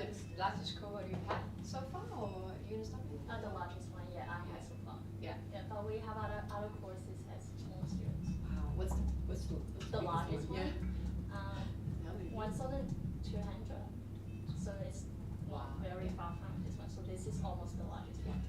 the largest cohort you've had so far, or are you gonna stop it? The largest one, yeah, I had so far. Yeah. Yeah, but we have other courses has more students. Wow. What's the The largest one? Yeah. 1,200. So it's not very far from this one. So this is almost the largest one.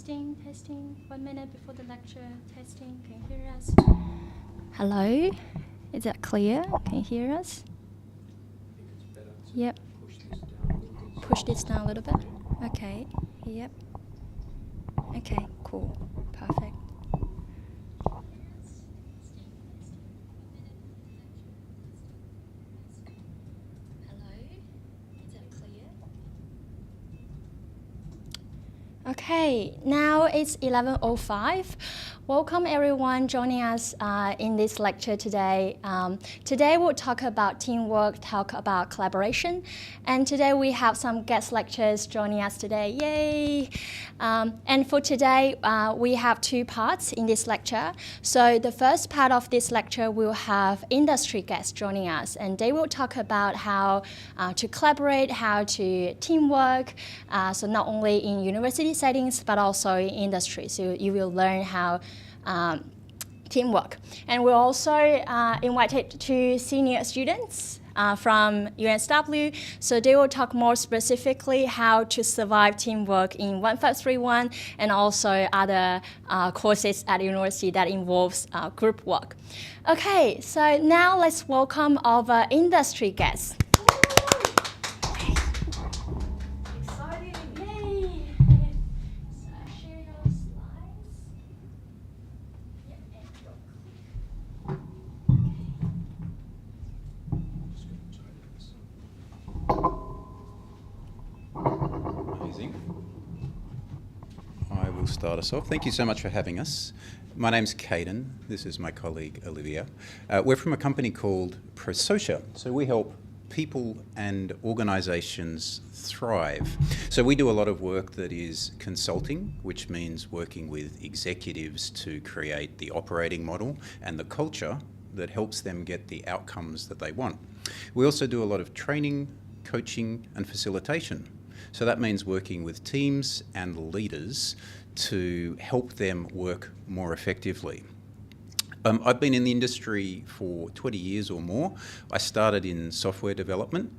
Testing, testing. 1 minute before the lecture. Testing. Can you hear us? Hello? Is that clear? Can you hear us? I think it's better to Yep. push this down a little bit. Push this down a little bit. Okay. Yep. Okay, cool. Perfect. Okay, now it's 11:05. Welcome everyone joining us in this lecture today. Today we'll talk about teamwork, talk about collaboration, and today we have some guest lecturers joining us today. Yay! And for today, we have two parts in this lecture. So the first part of this lecture will have industry guests joining us, and they will talk about how to collaborate, how to teamwork, so not only in university settings, but also in industry. So you will learn how teamwork. And we're also invited two senior students from UNSW. So they will talk more specifically how to survive teamwork in 1531 and also other courses at university that involves group work. Okay, so now let's welcome our industry guests. Amazing. I will start us off. Thank you so much for having us. My name's Caden. This is my colleague Olivia. We're from a company called ProSocia. So we help people and organisations thrive. So we do a lot of work that is consulting, which means working with executives to create the operating model and the culture that helps them get the outcomes that they want. We also do a lot of training, coaching and facilitation. So that means working with teams and leaders to help them work more effectively. I've been in the industry for 20 years or more. I started in software development,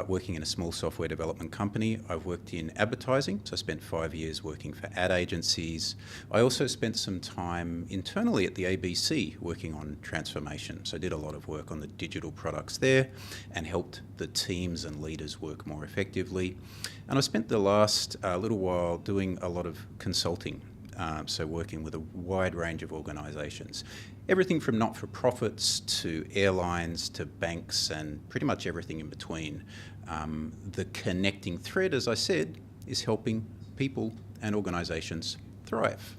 working in a small software development company. I've worked in advertising, so I spent 5 years working for ad agencies. I also spent some time internally at the ABC working on transformation. So I did a lot of work on the digital products there and helped the teams and leaders work more effectively. And I spent the last little while doing a lot of consulting. So working with a wide range of organisations, everything from not-for-profits to airlines to banks and pretty much everything in between. The connecting thread, as I said, is helping people and organisations thrive.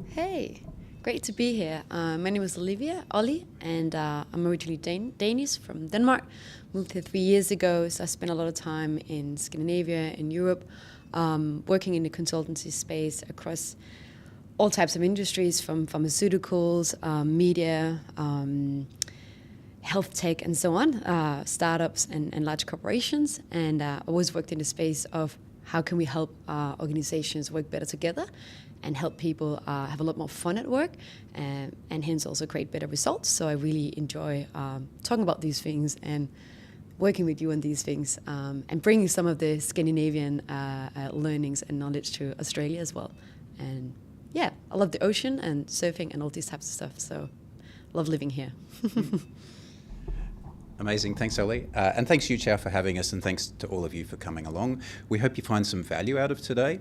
Hey, great to be here. My name is Olivia, Ollie, and I'm originally Danish from Denmark. Moved here 3 years ago, so I spent a lot of time in Scandinavia, in Europe, working in the consultancy space across all types of industries, from pharmaceuticals, media, health tech, and so on, startups and large corporations. And I always worked in the space of how can we help organizations work better together and help people have a lot more fun at work, and hence also create better results. So I really enjoy talking about these things and working with you on these things, and bringing some of the Scandinavian learnings and knowledge to Australia as well. And yeah, I love the ocean and surfing and all these types of stuff, so love living here. Amazing. Thanks, Ollie. And thanks, Yu-Chao, for having us, and thanks to all of you for coming along. We hope you find some value out of today.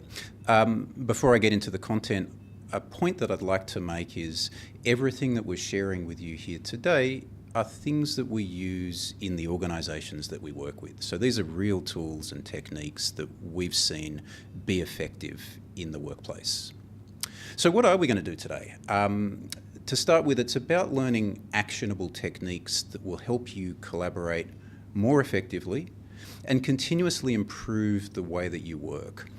Before I get into the content, a point that I'd like to make is everything that we're sharing with you here today are things that we use in the organisations that we work with. So these are real tools and techniques that we've seen be effective in the workplace. So what are we going to do today? To start with, it's about learning actionable techniques that will help you collaborate more effectively and continuously improve the way that you work.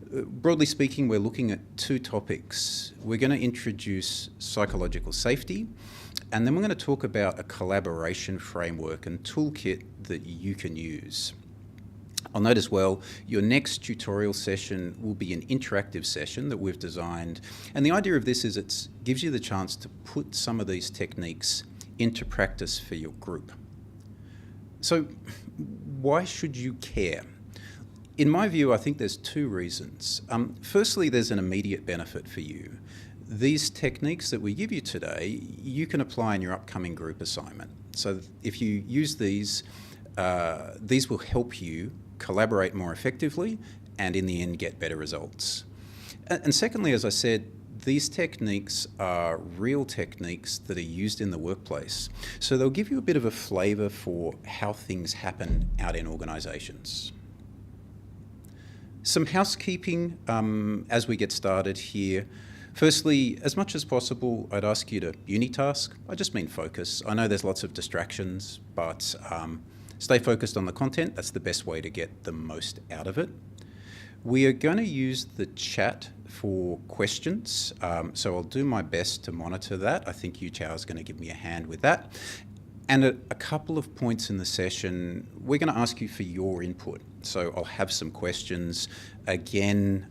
Broadly speaking, we're looking at two topics. We're going to introduce psychological safety, and then we're going to talk about a collaboration framework and toolkit that you can use. I'll note as well, your next tutorial session will be an interactive session that we've designed. And the idea of this is it gives you the chance to put some of these techniques into practice for your group. So why should you care? In my view, I think there's two reasons. Firstly, there's an immediate benefit for you. These techniques that we give you today, you can apply in your upcoming group assignment. So if you use these will help you collaborate more effectively and in the end get better results. And secondly, as I said, these techniques are real techniques that are used in the workplace. So they'll give you a bit of a flavour for how things happen out in organisations. Some housekeeping as we get started here. Firstly, as much as possible, I'd ask you to unitask. I just mean focus. I know there's lots of distractions, but stay focused on the content. That's the best way to get the most out of it. We are going to use the chat for questions, so I'll do my best to monitor that. I think Yu-Chao is going to give me a hand with that. And at a couple of points in the session, we're going to ask you for your input. So I'll have some questions. Again,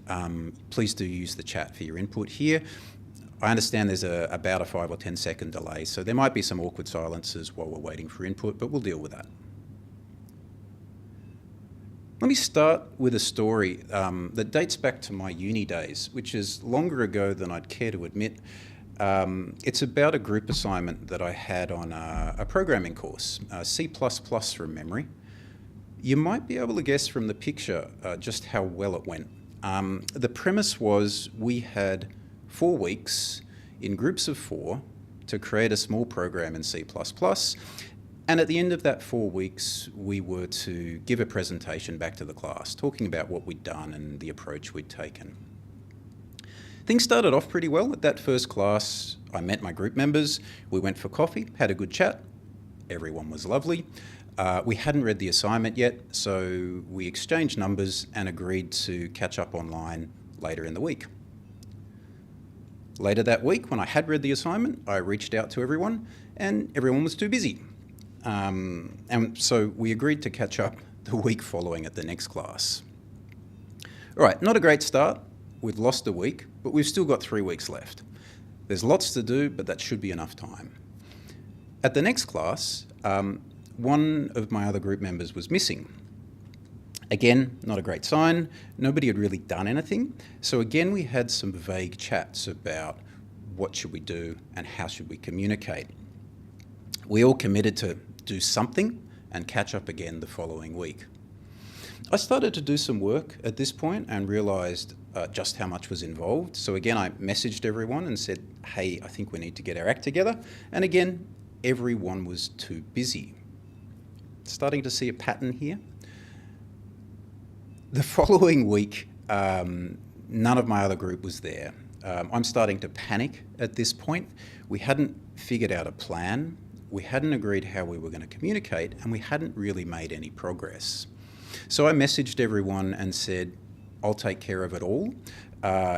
please do use the chat for your input here. I understand there's about a 5 or 10 second delay, so there might be some awkward silences while we're waiting for input, but we'll deal with that. Let me start with a story that dates back to my uni days, which is longer ago than I'd care to admit. It's about a group assignment that I had on a programming course, C++ from memory. You might be able to guess from the picture just how well it went. The premise was we had 4 weeks in groups of 4 to create a small program in C++. And at the end of that 4 weeks, we were to give a presentation back to the class, talking about what we'd done and the approach we'd taken. Things started off pretty well. At that first class, I met my group members. We went for coffee, had a good chat. Everyone was lovely. We hadn't read the assignment yet, so we exchanged numbers and agreed to catch up online later in the week. Later that week, when I had read the assignment, I reached out to everyone, and everyone was too busy. And so we agreed to catch up the week following at the next class. All right, not a great start. We've lost a week, but we've still got 3 weeks left. There's lots to do, but that should be enough time. At the next class, one of my other group members was missing. Again, not a great sign. Nobody had really done anything. So again, we had some vague chats about what should we do and how should we communicate. We all committed to do something and catch up again the following week. I started to do some work at this point and realised just how much was involved. So again, I messaged everyone and said, hey, I think we need to get our act together. And again, everyone was too busy. Starting to see a pattern here. The following week, none of my other group was there. I'm starting to panic at this point. We hadn't figured out a plan. We hadn't agreed how we were going to communicate, and we hadn't really made any progress. So I messaged everyone and said, I'll take care of it all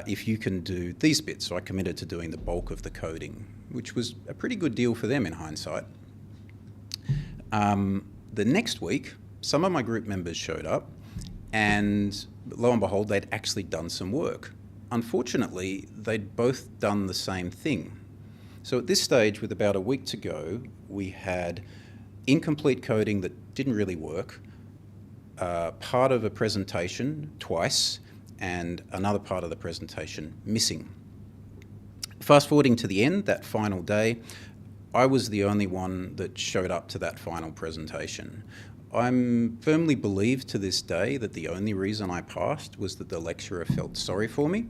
if you can do these bits. So I committed to doing the bulk of the coding, which was a pretty good deal for them in hindsight. The next week, some of my group members showed up, and lo and behold, they'd actually done some work. Unfortunately, they'd both done the same thing. So at this stage, with about a week to go, we had incomplete coding that didn't really work, part of a presentation twice, and another part of the presentation missing. Fast forwarding to the end, that final day, I was the only one that showed up to that final presentation. I'm firmly believed to this day that the only reason I passed was that the lecturer felt sorry for me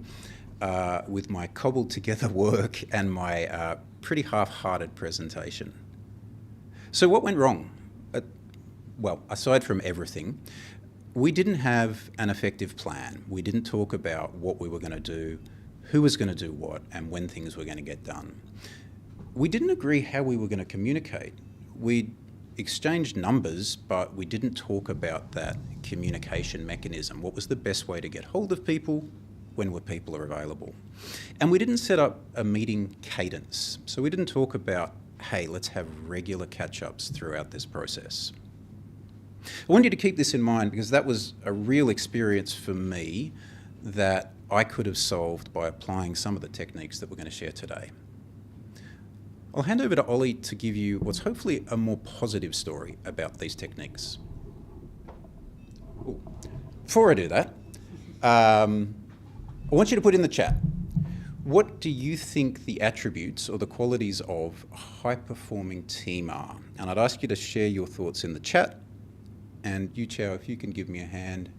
with my cobbled together work and my pretty half-hearted presentation. So what went wrong? Well, aside from everything, we didn't have an effective plan. We didn't talk about what we were going to do, who was going to do what, and when things were going to get done. We didn't agree how we were going to communicate. We exchanged numbers, but we didn't talk about that communication mechanism. What was the best way to get hold of people? When were people available? And we didn't set up a meeting cadence. So we didn't talk about, hey, let's have regular catch-ups throughout this process. I want you to keep this in mind because that was a real experience for me that I could have solved by applying some of the techniques that we're going to share today. I'll hand over to Ollie to give you what's hopefully a more positive story about these techniques. Ooh. before I do that, I want you to put in the chat, what do you think the attributes or the qualities of a high-performing team are? And I'd ask you to share your thoughts in the chat. And you, Chow, if you can give me a hand.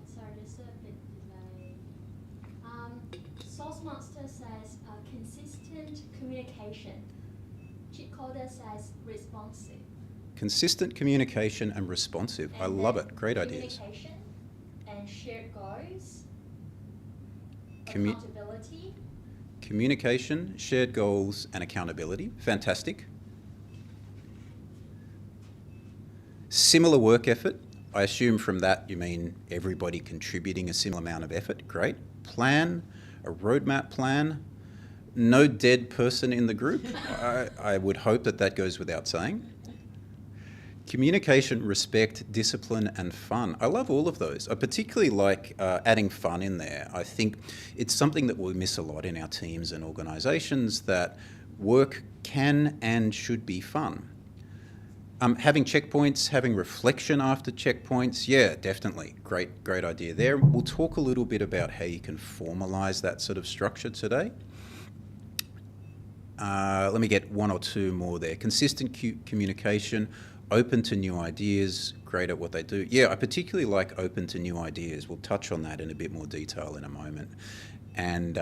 Sorry, there's a bit delay. Sourcemaster says consistent communication. Cheat coder says responsive. Consistent communication and responsive. I love it. Great ideas. Communication and shared goals. Commu- Accountability. Communication, shared goals, and accountability. Fantastic. Similar work effort. I assume from that you mean everybody contributing a similar amount of effort. Great. Plan, a roadmap plan. No dead person in the group. I would hope that that goes without saying. Communication, respect, discipline, and fun. I love all of those. I particularly like adding fun in there. I think it's something that we miss a lot in our teams and organisations, that work can and should be fun. Having checkpoints, having reflection after checkpoints, yeah, definitely. Great idea there. We'll talk a little bit about how you can formalise that sort of structure today. Let me get one or two more there. Consistent communication, open to new ideas, great at what they do. Yeah, I particularly like open to new ideas. We'll touch on that in a bit more detail in a moment. And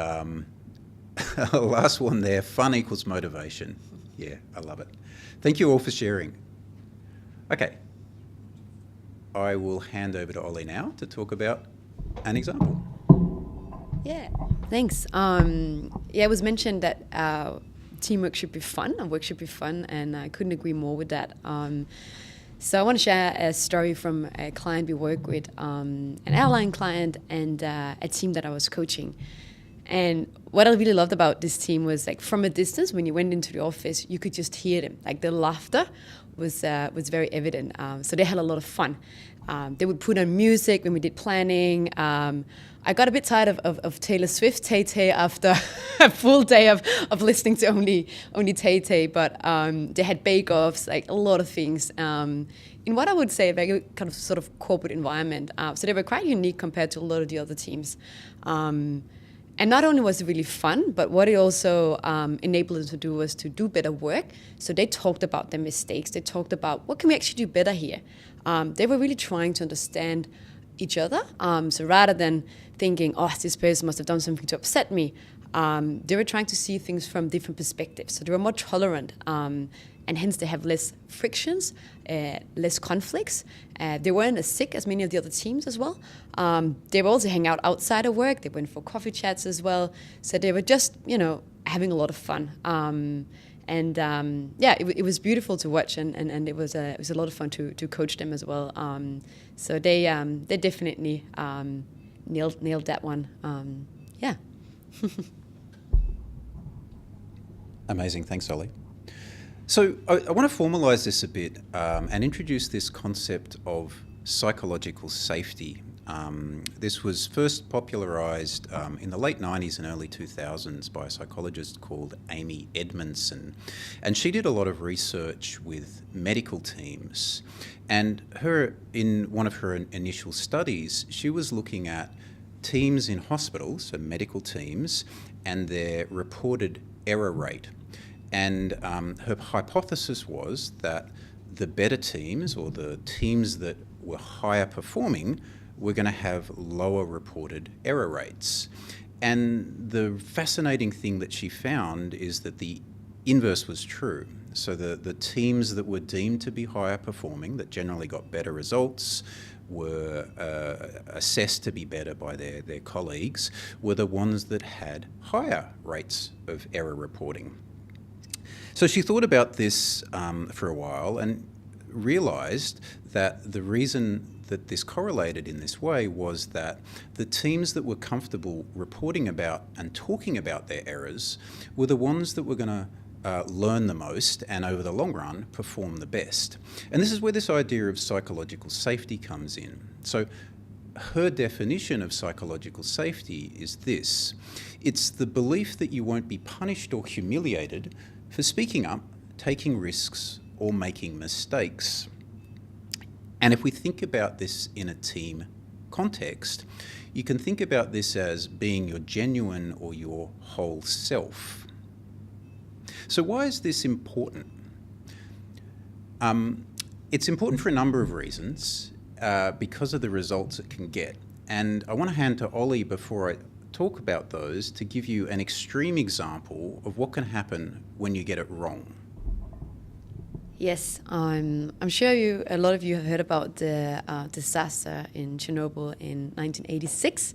last one there, fun equals motivation. Yeah, I love it. Thank you all for sharing. Okay, I will hand over to Ollie now to talk about an example. Yeah, thanks. It was mentioned that teamwork should be fun, and work should be fun, and I couldn't agree more with that. So I want to share a story from a client we work with, an airline client, and a team that I was coaching. And what I really loved about this team was, like, from a distance, when you went into the office, you could just hear them. Like, the laughter was very evident. So they had a lot of fun. They would put on music when we did planning. I got a bit tired of Taylor Swift, Tay-Tay, after a full day of listening to only Tay-Tay, but they had bake-offs, like a lot of things. In what I would say a very kind of sort of corporate environment. So they were quite unique compared to a lot of the other teams. And not only was it really fun, but what it also enabled them to do was to do better work. So they talked about their mistakes. They talked about, what can we actually do better here? They were really trying to understand each other. So rather than thinking, oh, this person must have done something to upset me, they were trying to see things from different perspectives. So they were more tolerant, and hence they have less frictions, less conflicts. They weren't as sick as many of the other teams as well. They were also hang out outside of work. They went for coffee chats as well. So they were just, having a lot of fun. It was beautiful to watch, and it was a lot of fun to coach them as well. So they definitely nailed that one. Amazing, thanks, Ollie. So I want to formalise this a bit and introduce this concept of psychological safety. This was first popularised in the late 90s and early 2000s by a psychologist called Amy Edmondson. And she did a lot of research with medical teams. And in one of her initial studies, she was looking at teams in hospitals, so medical teams, and their reported error rate. And her hypothesis was that the better teams, or the teams that were higher performing, were going to have lower reported error rates. And the fascinating thing that she found is that the inverse was true. So the teams that were deemed to be higher performing, that generally got better results, were assessed to be better by their colleagues, were the ones that had higher rates of error reporting. So she thought about this for a while and realised that the reason that this correlated in this way was that the teams that were comfortable reporting about and talking about their errors were the ones that were going to learn the most and, over the long run, perform the best. And this is where this idea of psychological safety comes in. So her definition of psychological safety is this. It's the belief that you won't be punished or humiliated for speaking up, taking risks, or making mistakes. And if we think about this in a team context, you can think about this as being your genuine or your whole self. So why is this important? It's important for a number of reasons because of the results it can get. And I want to hand to Ollie before I talk about those to give you an extreme example of what can happen when you get it wrong. Yes, I'm sure a lot of you have heard about the disaster in Chernobyl in 1986.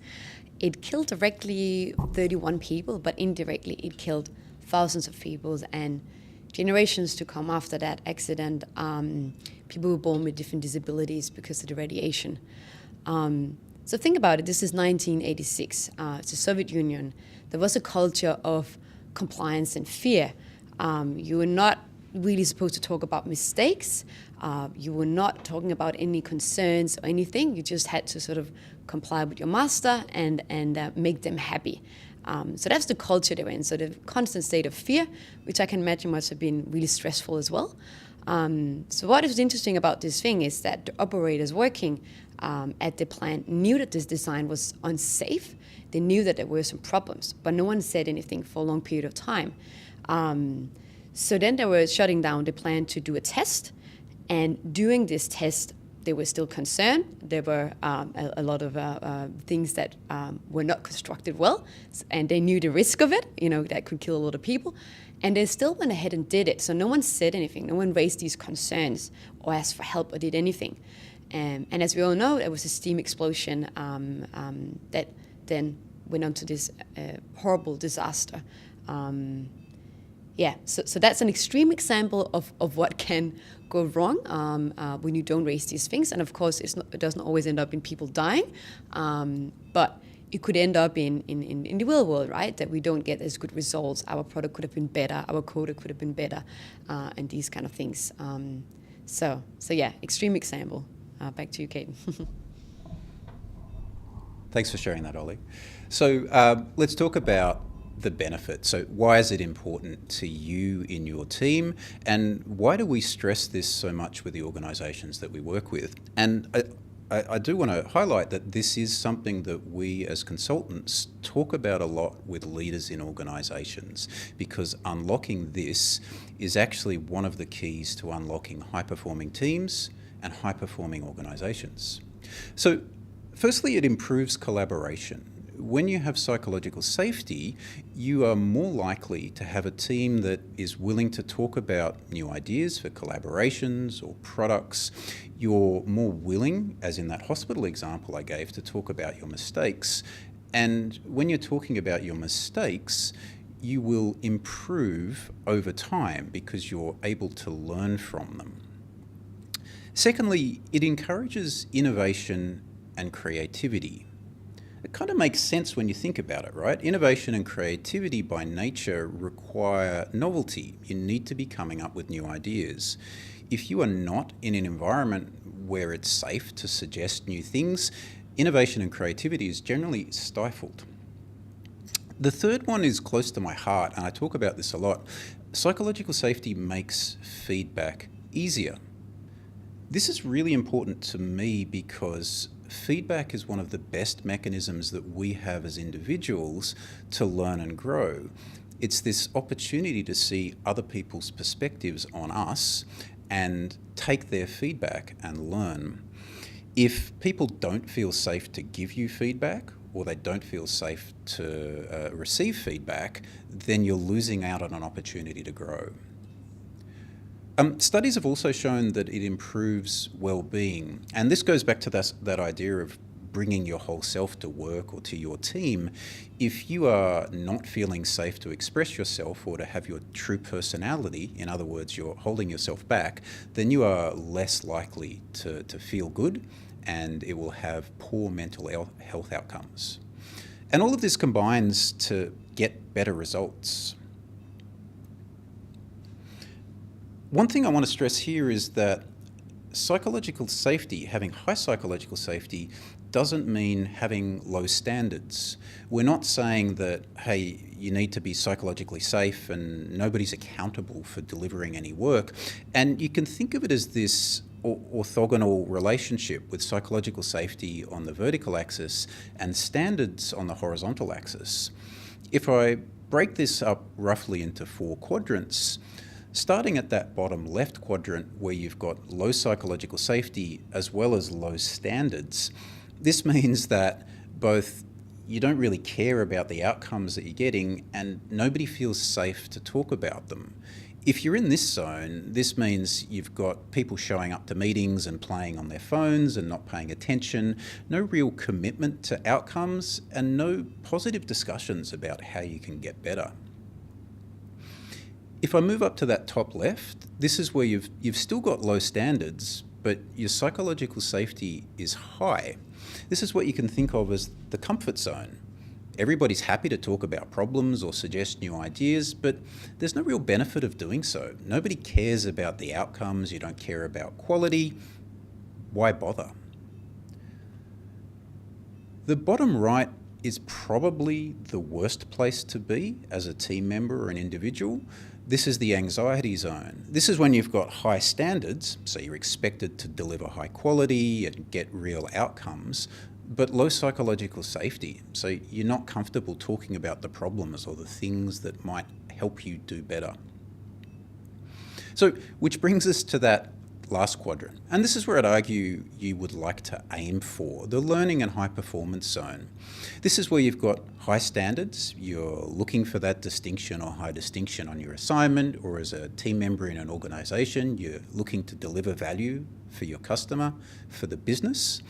It killed directly 31 people, but indirectly it killed thousands of people, and generations to come after that accident, people were born with different disabilities because of the radiation. So think about it, this is 1986, it's the Soviet Union. There was a culture of compliance and fear. You were not really supposed to talk about mistakes. You were not talking about any concerns or anything. You just had to sort of comply with your master and make them happy. So that's the culture they were in. So the constant state of fear, which I can imagine must have been really stressful as well. So what is interesting about this thing is that the operators working at the plant knew that this design was unsafe. They knew that there were some problems, but no one said anything for a long period of time. So then they were shutting down the plant to do a test. And during this test, they were still concerned. There were a lot of things that were not constructed well, and they knew the risk of it, that could kill a lot of people. And they still went ahead and did it. So no one said anything. No one raised these concerns or asked for help or did anything. And as we all know, there was a steam explosion that then went on to this horrible disaster. So that's an extreme example of what can go wrong when you don't raise these things. And of course, it doesn't always end up in people dying, but it could end up in the real world, right? That we don't get as good results. Our product could have been better. Our quota could have been better, and these kind of things. So yeah, extreme example. Back to you, Kate. Thanks for sharing that, Ollie. So let's talk about the benefit. So why is it important to you in your team, and why do we stress this so much with the organisations that we work with? And I do want to highlight that this is something that we as consultants talk about a lot with leaders in organisations, because unlocking this is actually one of the keys to unlocking high-performing teams and high-performing organisations. So firstly, it improves collaboration. When you have psychological safety, you are more likely to have a team that is willing to talk about new ideas for collaborations or products. You're more willing, as in that hospital example I gave, to talk about your mistakes. And when you're talking about your mistakes, you will improve over time because you're able to learn from them. Secondly, it encourages innovation and creativity. It kind of makes sense when you think about it, right? Innovation and creativity by nature require novelty. You need to be coming up with new ideas. If you are not in an environment where it's safe to suggest new things, innovation and creativity is generally stifled. The third one is close to my heart, and I talk about this a lot. Psychological safety makes feedback easier. This is really important to me because feedback is one of the best mechanisms that we have as individuals to learn and grow. It's this opportunity to see other people's perspectives on us and take their feedback and learn. If people don't feel safe to give you feedback, or they don't feel safe to receive feedback, then you're losing out on an opportunity to grow. Studies have also shown that it improves well-being, and this goes back to that idea of bringing your whole self to work or to your team. If you are not feeling safe to express yourself or to have your true personality, in other words, you're holding yourself back, then you are less likely to feel good, and it will have poor mental health outcomes. And all of this combines to get better results. One thing I want to stress here is that psychological safety, having high psychological safety, doesn't mean having low standards. We're not saying that, hey, you need to be psychologically safe and nobody's accountable for delivering any work. And you can think of it as this orthogonal relationship with psychological safety on the vertical axis and standards on the horizontal axis. If I break this up roughly into 4 quadrants, starting at that bottom left quadrant where you've got low psychological safety as well as low standards, this means that both you don't really care about the outcomes that you're getting and nobody feels safe to talk about them. If you're in this zone, this means you've got people showing up to meetings and playing on their phones and not paying attention, no real commitment to outcomes, and no positive discussions about how you can get better. If I move up to that top left, this is where you've still got low standards, but your psychological safety is high. This is what you can think of as the comfort zone. Everybody's happy to talk about problems or suggest new ideas, but there's no real benefit of doing so. Nobody cares about the outcomes, you don't care about quality. Why bother? The bottom right is probably the worst place to be as a team member or an individual. This is the anxiety zone. This is when you've got high standards, so you're expected to deliver high quality and get real outcomes, but low psychological safety. So you're not comfortable talking about the problems or the things that might help you do better. So, which brings us to that last quadrant. And this is where I'd argue you would like to aim for, the learning and high performance zone. This is where you've got high standards, you're looking for that distinction or high distinction on your assignment, or as a team member in an organisation, you're looking to deliver value for your customer, for the business.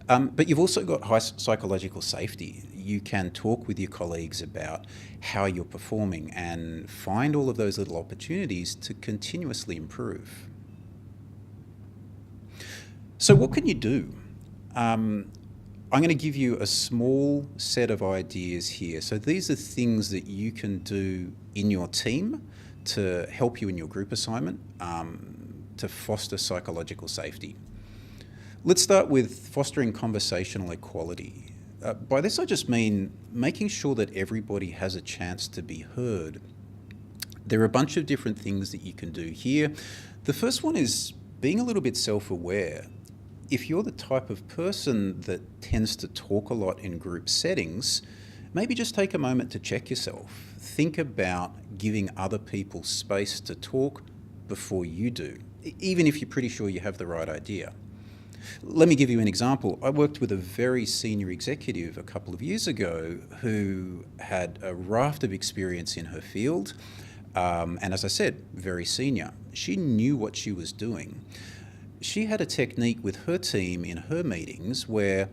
But you've also got high psychological safety. You can talk with your colleagues about how you're performing and find all of those little opportunities to continuously improve. So what can you do? I'm going to give you a small set of ideas here. So these are things that you can do in your team to help you in your group assignment to foster psychological safety. Let's start with fostering conversational equality. By this I just mean making sure that everybody has a chance to be heard. There are a bunch of different things that you can do here. The first one is being a little bit self-aware. If you're the type of person that tends to talk a lot in group settings, maybe just take a moment to check yourself. Think about giving other people space to talk before you do, even if you're pretty sure you have the right idea. Let me give you an example. I worked with a very senior executive a couple of years ago who had a raft of experience in her field, and as I said, very senior. She knew what she was doing. She had a technique with her team in her meetings where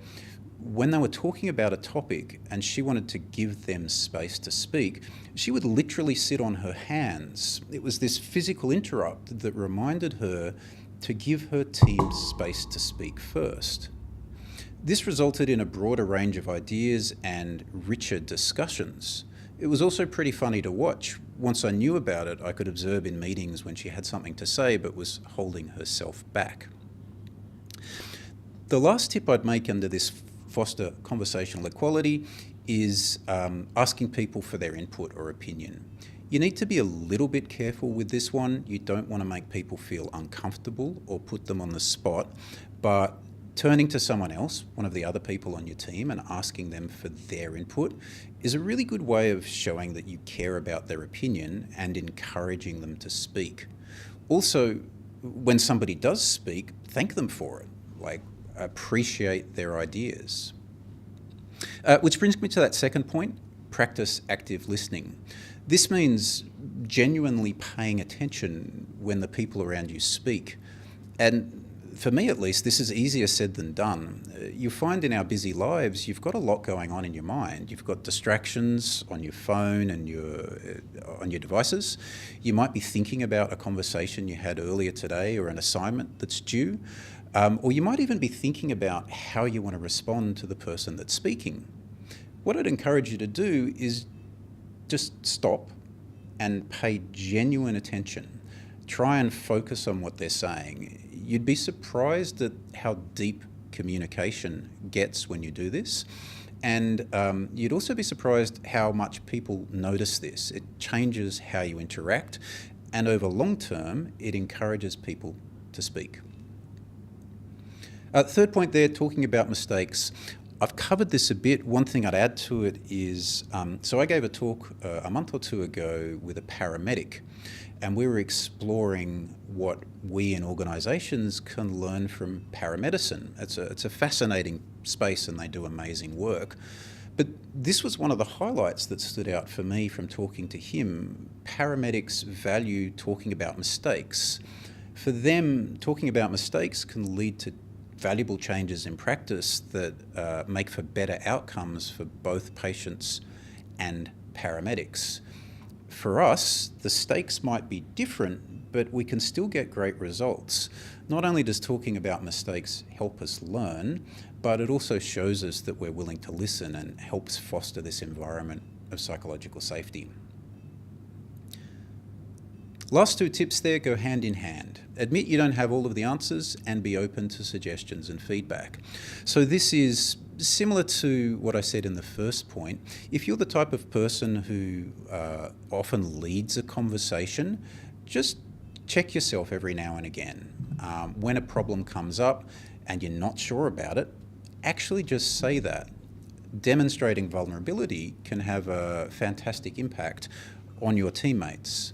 when they were talking about a topic and she wanted to give them space to speak, she would literally sit on her hands. It was this physical interrupt that reminded her to give her team space to speak first. This resulted in a broader range of ideas and richer discussions. It was also pretty funny to watch. Once I knew about it, I could observe in meetings when she had something to say but was holding herself back. The last tip I'd make under this foster conversational equality is asking people for their input or opinion. You need to be a little bit careful with this one. You don't want to make people feel uncomfortable or put them on the spot, but turning to someone else, one of the other people on your team, and asking them for their input is a really good way of showing that you care about their opinion and encouraging them to speak. Also, when somebody does speak, thank them for it. Like, appreciate their ideas. Which brings me to that second point, practice active listening. This means genuinely paying attention when the people around you speak. And for me at least, this is easier said than done. You find in our busy lives, you've got a lot going on in your mind. You've got distractions on your phone and on your devices. You might be thinking about a conversation you had earlier today or an assignment that's due. Or you might even be thinking about how you want to respond to the person that's speaking. What I'd encourage you to do is just stop and pay genuine attention. Try and focus on what they're saying. you'd be surprised at how deep communication gets when you do this. And you'd also be surprised how much people notice this. It changes how you interact, and over long term, it encourages people to speak. Third point there, talking about mistakes. I've covered this a bit. One thing I'd add to it is, so I gave a talk a month or two ago with a paramedic, and we were exploring what we in organisations can learn from paramedicine. It's a fascinating space and they do amazing work. But this was one of the highlights that stood out for me from talking to him. Paramedics value talking about mistakes. For them, talking about mistakes can lead to valuable changes in practice that make for better outcomes for both patients and paramedics. For us, the stakes might be different, but we can still get great results. Not only does talking about mistakes help us learn, but it also shows us that we're willing to listen and helps foster this environment of psychological safety. Last two tips there go hand in hand. Admit you don't have all of the answers and be open to suggestions and feedback. So this is similar to what I said in the first point. If you're the type of person who often leads a conversation, just check yourself every now and again. When a problem comes up and you're not sure about it, actually just say that. Demonstrating vulnerability can have a fantastic impact on your teammates.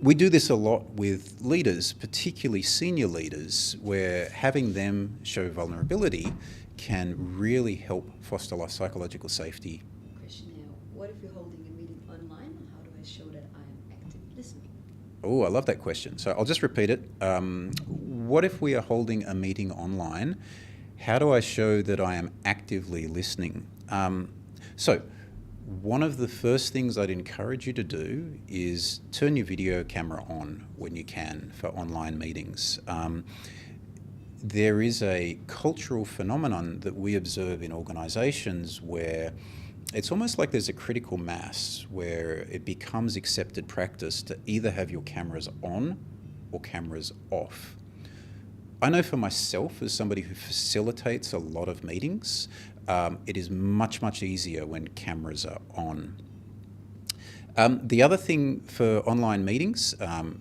We do this a lot with leaders, particularly senior leaders, where having them show vulnerability can really help foster psychological safety. Question now, what if you're holding a meeting online? How do I show that I'm actively listening? Oh, I love that question. So I'll just repeat it. What if we are holding a meeting online? How do I show that I am actively listening? So one of the first things I'd encourage you to do is turn your video camera on when you can for online meetings. There is a cultural phenomenon that we observe in organisations where it's almost like there's a critical mass where it becomes accepted practice to either have your cameras on or cameras off. I know for myself, as somebody who facilitates a lot of meetings, it is much, much easier when cameras are on. The other thing for online meetings,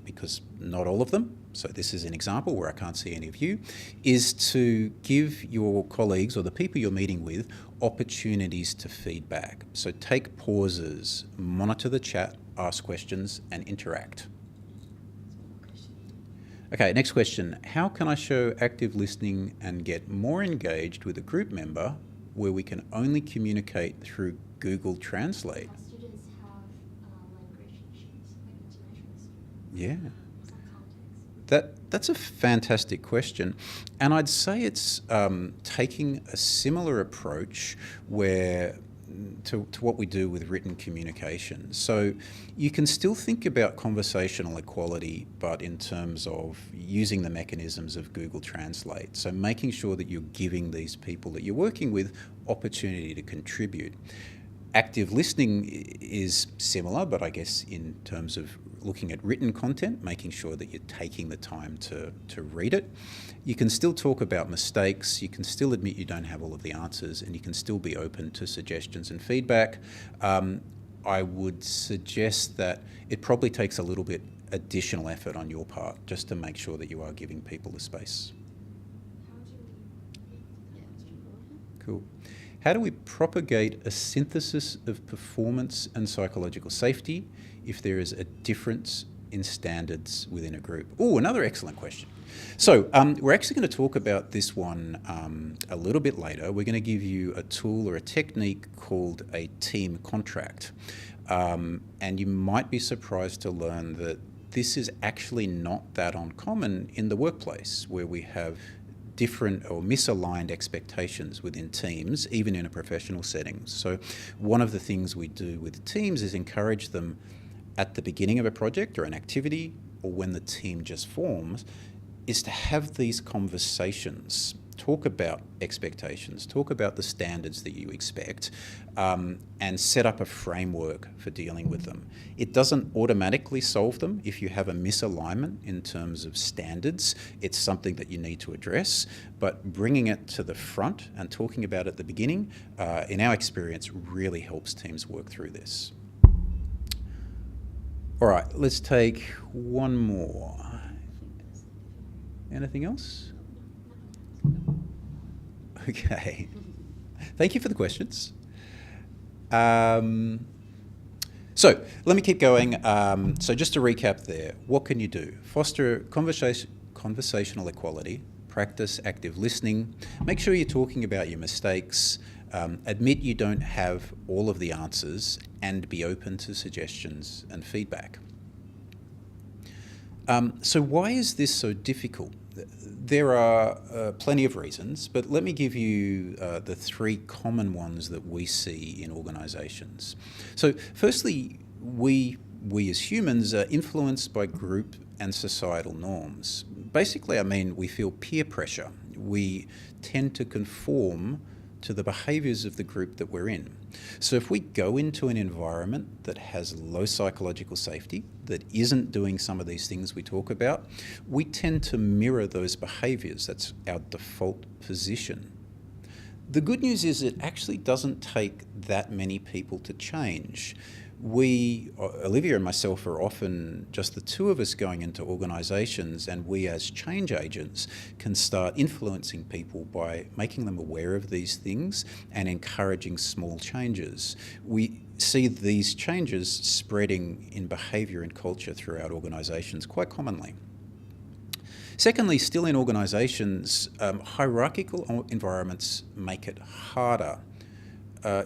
because not all of them, so this is an example where I can't see any of you, is to give your colleagues or the people you're meeting with opportunities to feedback. So take pauses, monitor the chat, ask questions, and interact. Okay, next question. How can I show active listening and get more engaged with a group member where we can only communicate through Google Translate? Our students have language issues, like international students. Yeah. Some context. That's a fantastic question. And I'd say it's taking a similar approach to what we do with written communication. So you can still think about conversational equality, but in terms of using the mechanisms of Google Translate. So making sure that you're giving these people that you're working with opportunity to contribute. Active listening is similar, but I guess in terms of looking at written content, making sure that you're taking the time to read it. You can still talk about mistakes, you can still admit you don't have all of the answers, and you can still be open to suggestions and feedback. I would suggest that it probably takes a little bit additional effort on your part just to make sure that you are giving people the space. Cool. How do we propagate a synthesis of performance and psychological safety if there is a difference in standards within a group? Oh, another excellent question. So we're actually going to talk about this one a little bit later. We're going to give you a tool or a technique called a team contract. And you might be surprised to learn that this is actually not that uncommon in the workplace, where we have different or misaligned expectations within teams, even in a professional setting. So one of the things we do with teams is encourage them at the beginning of a project or an activity, or when the team just forms, is to have these conversations, talk about expectations, talk about the standards that you expect, and set up a framework for dealing with them. It doesn't automatically solve them if you have a misalignment in terms of standards. It's something that you need to address, but bringing it to the front and talking about it at the beginning, in our experience, really helps teams work through this. All right, let's take one more. Anything else? Okay. Thank you for the questions. So let me keep going. So just to recap there, what can you do? Foster conversational equality, practice active listening, make sure you're talking about your mistakes, admit you don't have all of the answers, and be open to suggestions and feedback. So why is this so difficult? There are plenty of reasons, but let me give you the three common ones that we see in organisations. So firstly, we as humans are influenced by group and societal norms. Basically, I mean, we feel peer pressure. We tend to conform to the behaviours of the group that we're in. So if we go into an environment that has low psychological safety, that isn't doing some of these things we talk about, we tend to mirror those behaviours. That's our default position. The good news is it actually doesn't take that many people to change. We, Olivia and myself, are often just the two of us going into organisations, and we as change agents can start influencing people by making them aware of these things and encouraging small changes. We see these changes spreading in behaviour and culture throughout organisations quite commonly. Secondly, still in organisations, hierarchical environments make it harder.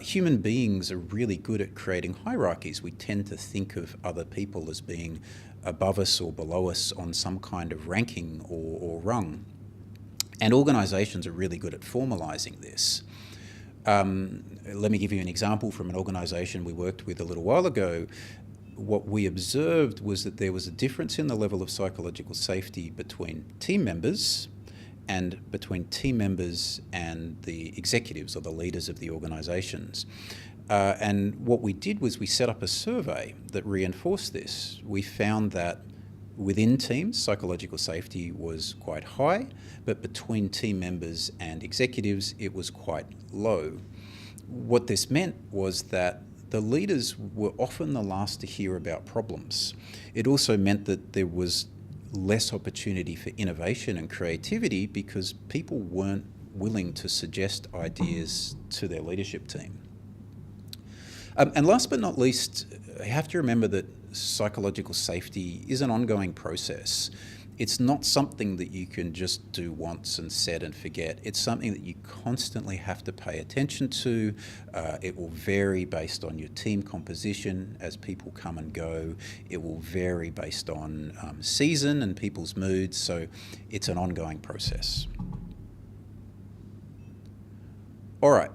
Human beings are really good at creating hierarchies. We tend to think of other people as being above us or below us on some kind of ranking or rung. And organisations are really good at formalising this. Let me give you an example from an organisation we worked with a little while ago. What we observed was that there was a difference in the level of psychological safety between team members and between team members and the executives or the leaders of the organisations. And what we did was we set up a survey that reinforced this. We found that within teams, psychological safety was quite high, but between team members and executives, it was quite low. What this meant was that the leaders were often the last to hear about problems. It also meant that there was less opportunity for innovation and creativity because people weren't willing to suggest ideas to their leadership team. And last but not least, you have to remember that psychological safety is an ongoing process. It's not something that you can just do once and set and forget. It's something that you constantly have to pay attention to. It will vary based on your team composition as people come and go. It will vary based on season and people's moods. So it's an ongoing process. All right.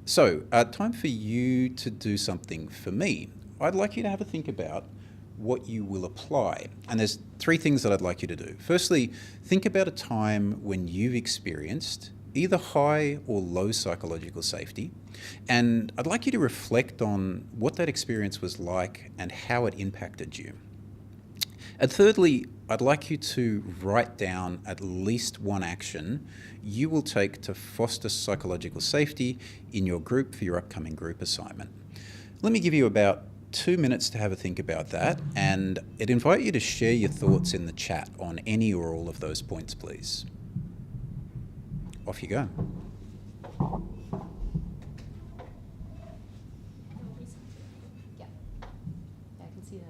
So time for you to do something for me. I'd like you to have a think about what you will apply. And there's three things that I'd like you to do. Firstly, think about a time when you've experienced either high or low psychological safety. And I'd like you to reflect on what that experience was like and how it impacted you. And thirdly, I'd like you to write down at least one action you will take to foster psychological safety in your group for your upcoming group assignment. Let me give you about 2 minutes to have a think about that, and I'd invite you to share your thoughts in the chat on any or all of those points, please. Off you go. Yeah. Yeah, I can see that.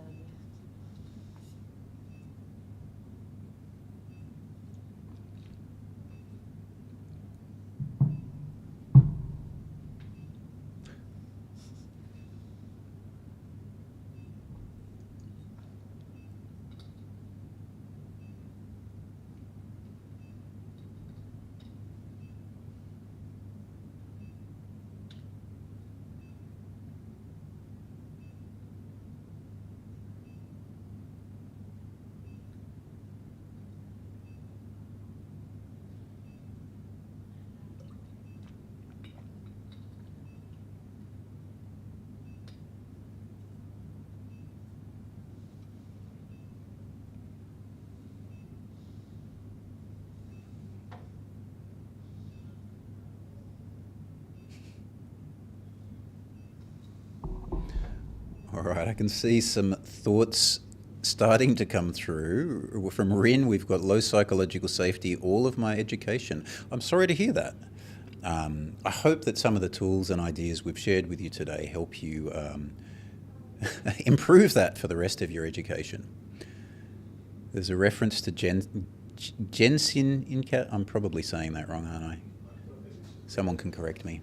right, I can see some thoughts starting to come through. From Rin, we've got low psychological safety, all of my education. I'm sorry to hear that. I hope that some of the tools and ideas we've shared with you today help you improve that for the rest of your education. There's a reference to Jensen Inca. I'm probably saying that wrong, aren't I? Someone can correct me.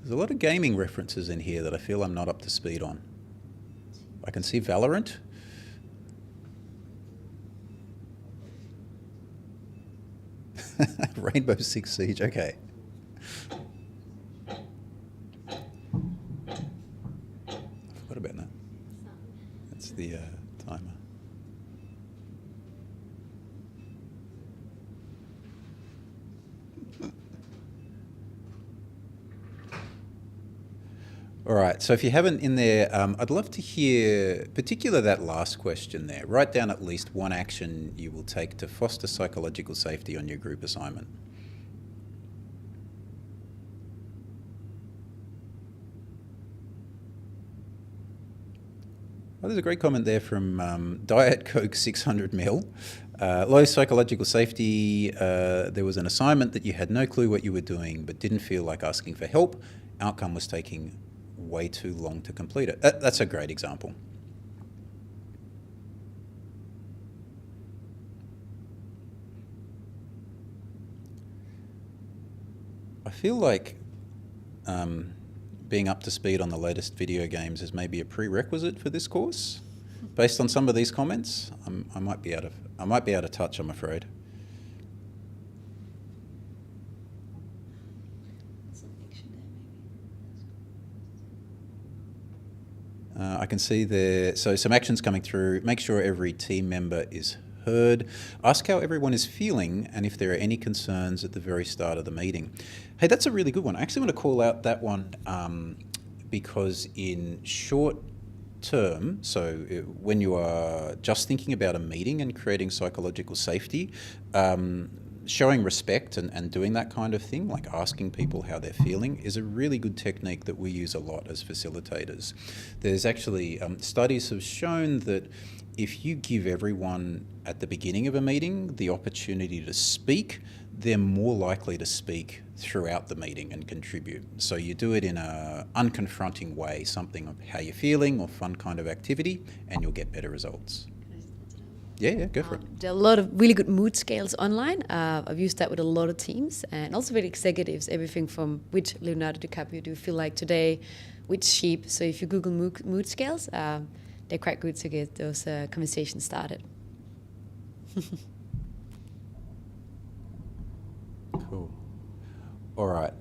There's a lot of gaming references in here that I feel I'm not up to speed on. I can see Valorant. Rainbow Six Siege, okay. I forgot about that. That's the timer. All right, so if you haven't in there, I'd love to hear, particularly that last question there. Write down at least one action you will take to foster psychological safety on your group assignment. Well, there's a great comment there from Diet Coke 600ml. Low psychological safety, there was an assignment that you had no clue what you were doing but didn't feel like asking for help. Outcome was taking way too long to complete it. That's a great example. I feel like being up to speed on the latest video games is maybe a prerequisite for this course. Based on some of these comments, I might be out of touch, I'm afraid. I can see there, so some actions coming through. Make sure every team member is heard. Ask how everyone is feeling and if there are any concerns at the very start of the meeting. Hey, that's a really good one. I actually want to call out that one because in short term, so when you are just thinking about a meeting and creating psychological safety, showing respect and doing that kind of thing, like asking people how they're feeling, is a really good technique that we use a lot as facilitators. There's actually, studies have shown that if you give everyone at the beginning of a meeting the opportunity to speak, they're more likely to speak throughout the meeting and contribute. So you do it in a unconfronting way, something of how you're feeling or fun kind of activity, and you'll get better results. Yeah, go for it. There are a lot of really good mood scales online. I've used that with a lot of teams and also with executives, everything from which Leonardo DiCaprio do you feel like today, which sheep. So if you Google mood scales, they're quite good to get those conversations started. Cool. All right.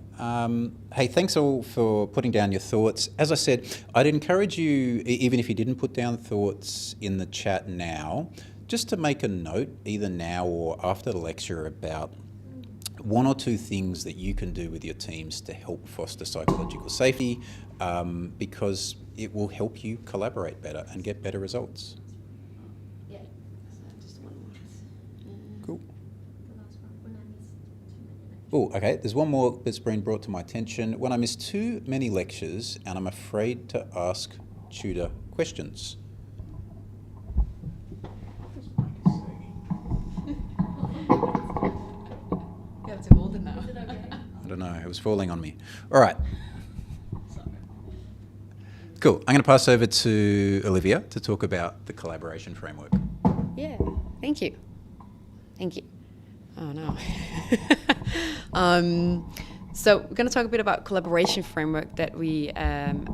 Hey, thanks all for putting down your thoughts. As I said, I'd encourage you, even if you didn't put down thoughts in the chat now, just to make a note, either now or after the lecture, about one or two things that you can do with your teams to help foster psychological safety, because it will help you collaborate better and get better results. Yeah, just one more. Cool. Oh, okay, there's one more that's been brought to my attention. When I miss too many lectures and I'm afraid to ask tutor questions. I don't know, it was falling on me. All right. Cool, I'm going to pass over to Olivia to talk about the collaboration framework. Yeah, thank you. Thank you. Oh no. So we're going to talk a bit about collaboration framework that we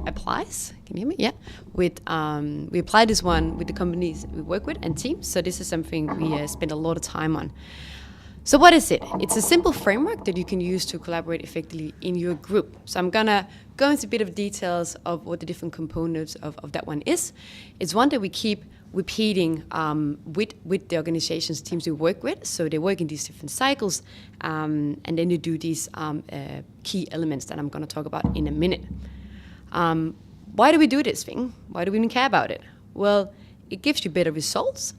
applies. Can you hear me? Yeah. With we apply this one with the companies we work with and teams. So this is something we spend a lot of time on. So what is it? It's a simple framework that you can use to collaborate effectively in your group. So I'm gonna go into a bit of details of what the different components of that one is. It's one that we keep repeating with the organizations, teams we work with. So they work in these different cycles, and then they do these key elements that I'm gonna talk about in a minute. Why do we do this thing? Why do we even care about it? Well, it gives you better results.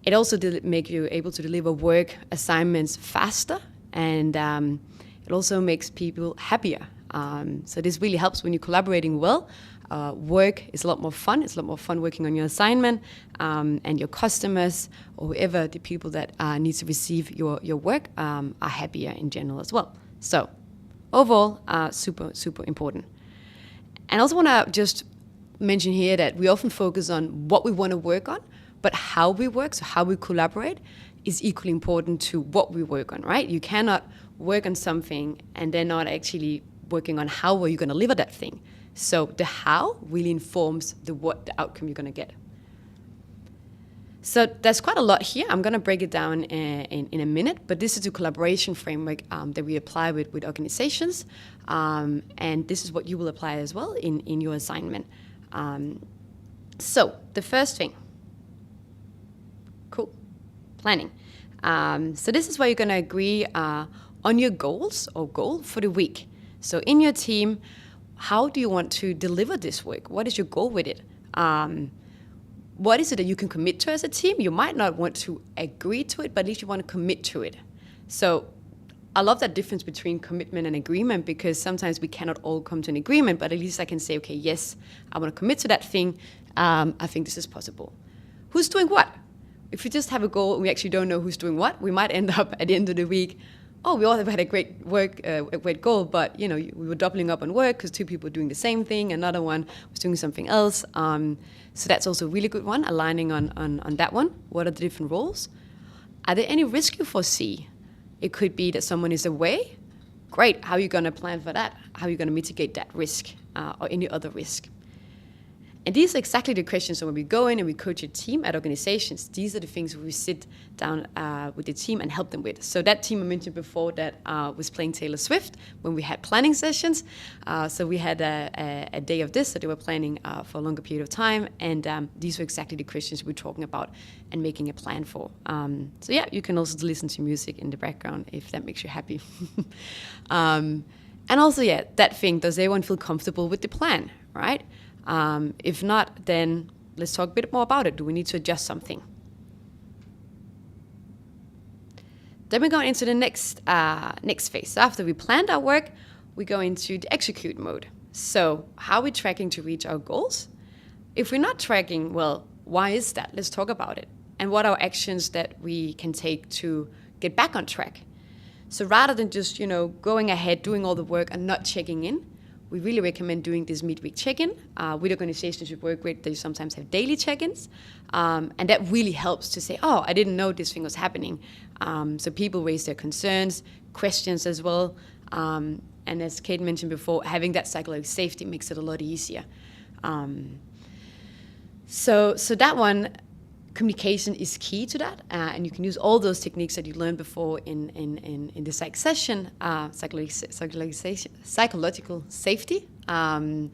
It also make you able to deliver work assignments faster, and it also makes people happier. So this really helps when you're collaborating well. Work is a lot more fun. It's a lot more fun working on your assignment, and your customers or whoever the people that need to receive your work are happier in general as well. So overall, super, super important. And I also want to just mention here that we often focus on what we want to work on, but how we work, so how we collaborate, is equally important to what we work on, right? You cannot work on something and then not actually working on how are you going to deliver that thing. So the how really informs the outcome you're going to get. So there's quite a lot here. I'm going to break it down in a minute, but this is a collaboration framework that we apply with organizations, and this is what you will apply as well in your assignment. So the first thing, cool, planning. So this is where you're going to agree on your goals or goal for the week. So in your team, how do you want to deliver this work? What is your goal with it? What is it that you can commit to as a team? You might not want to agree to it, but at least you want to commit to it. So I love that difference between commitment and agreement, because sometimes we cannot all come to an agreement, but at least I can say, okay, yes, I want to commit to that thing. I think this is possible. Who's doing what? If we just have a goal and we actually don't know who's doing what, we might end up at the end of the week, oh, we all have had a great goal, but we were doubling up on work because two people were doing the same thing, another one was doing something else. So that's also a really good one, aligning on that one. What are the different roles? Are there any risk you foresee? It could be that someone is away. Great, how are you going to plan for that? How are you going to mitigate that risk or any other risk? And these are exactly the questions. So when we go in and we coach a team at organizations, these are the things we sit down with the team and help them with. So that team I mentioned before that was playing Taylor Swift when we had planning sessions. So we had a day of this, so they were planning for a longer period of time. And these were exactly the questions we're talking about and making a plan for. So yeah, you can also listen to music in the background if that makes you happy. And also, yeah, that thing, does everyone feel comfortable with the plan, right? If not, then let's talk a bit more about it. Do we need to adjust something? Then we go into the next phase. So after we planned our work, we go into the execute mode. So how are we tracking to reach our goals? If we're not tracking, well, why is that? Let's talk about it. And what are actions that we can take to get back on track? So rather than just, going ahead, doing all the work and not checking in, we really recommend doing this midweek check-in. With organizations we work with, they sometimes have daily check-ins. And that really helps to say, oh, I didn't know this thing was happening. So people raise their concerns, questions as well. And as Kate mentioned before, having that psychological safety makes it a lot easier. So that one, communication is key to that, and you can use all those techniques that you learned before in the psych session, psychological safety, to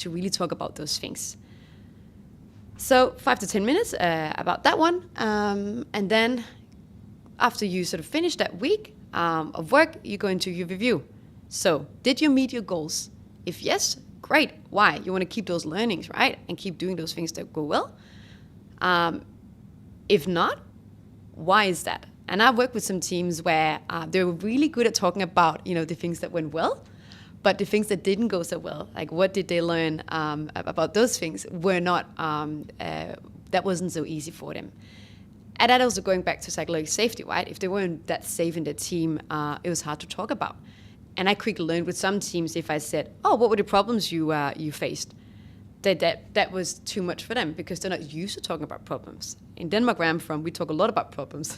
really talk about those things. So 5 to 10 minutes about that one, and then after you sort of finish that week of work, you go into your review. So did you meet your goals? If yes, great. Why? You want to keep those learnings, right? And keep doing those things that go well. If not, why is that? And I've worked with some teams where they were really good at talking about, the things that went well, but the things that didn't go so well, like what did they learn about those things, were not, that wasn't so easy for them. And that also going back to psychological safety, right? If they weren't that safe in the team, it was hard to talk about. And I quickly learned with some teams, if I said, oh, what were the problems you faced? That was too much for them because they're not used to talking about problems. In Denmark, where I'm from, we talk a lot about problems.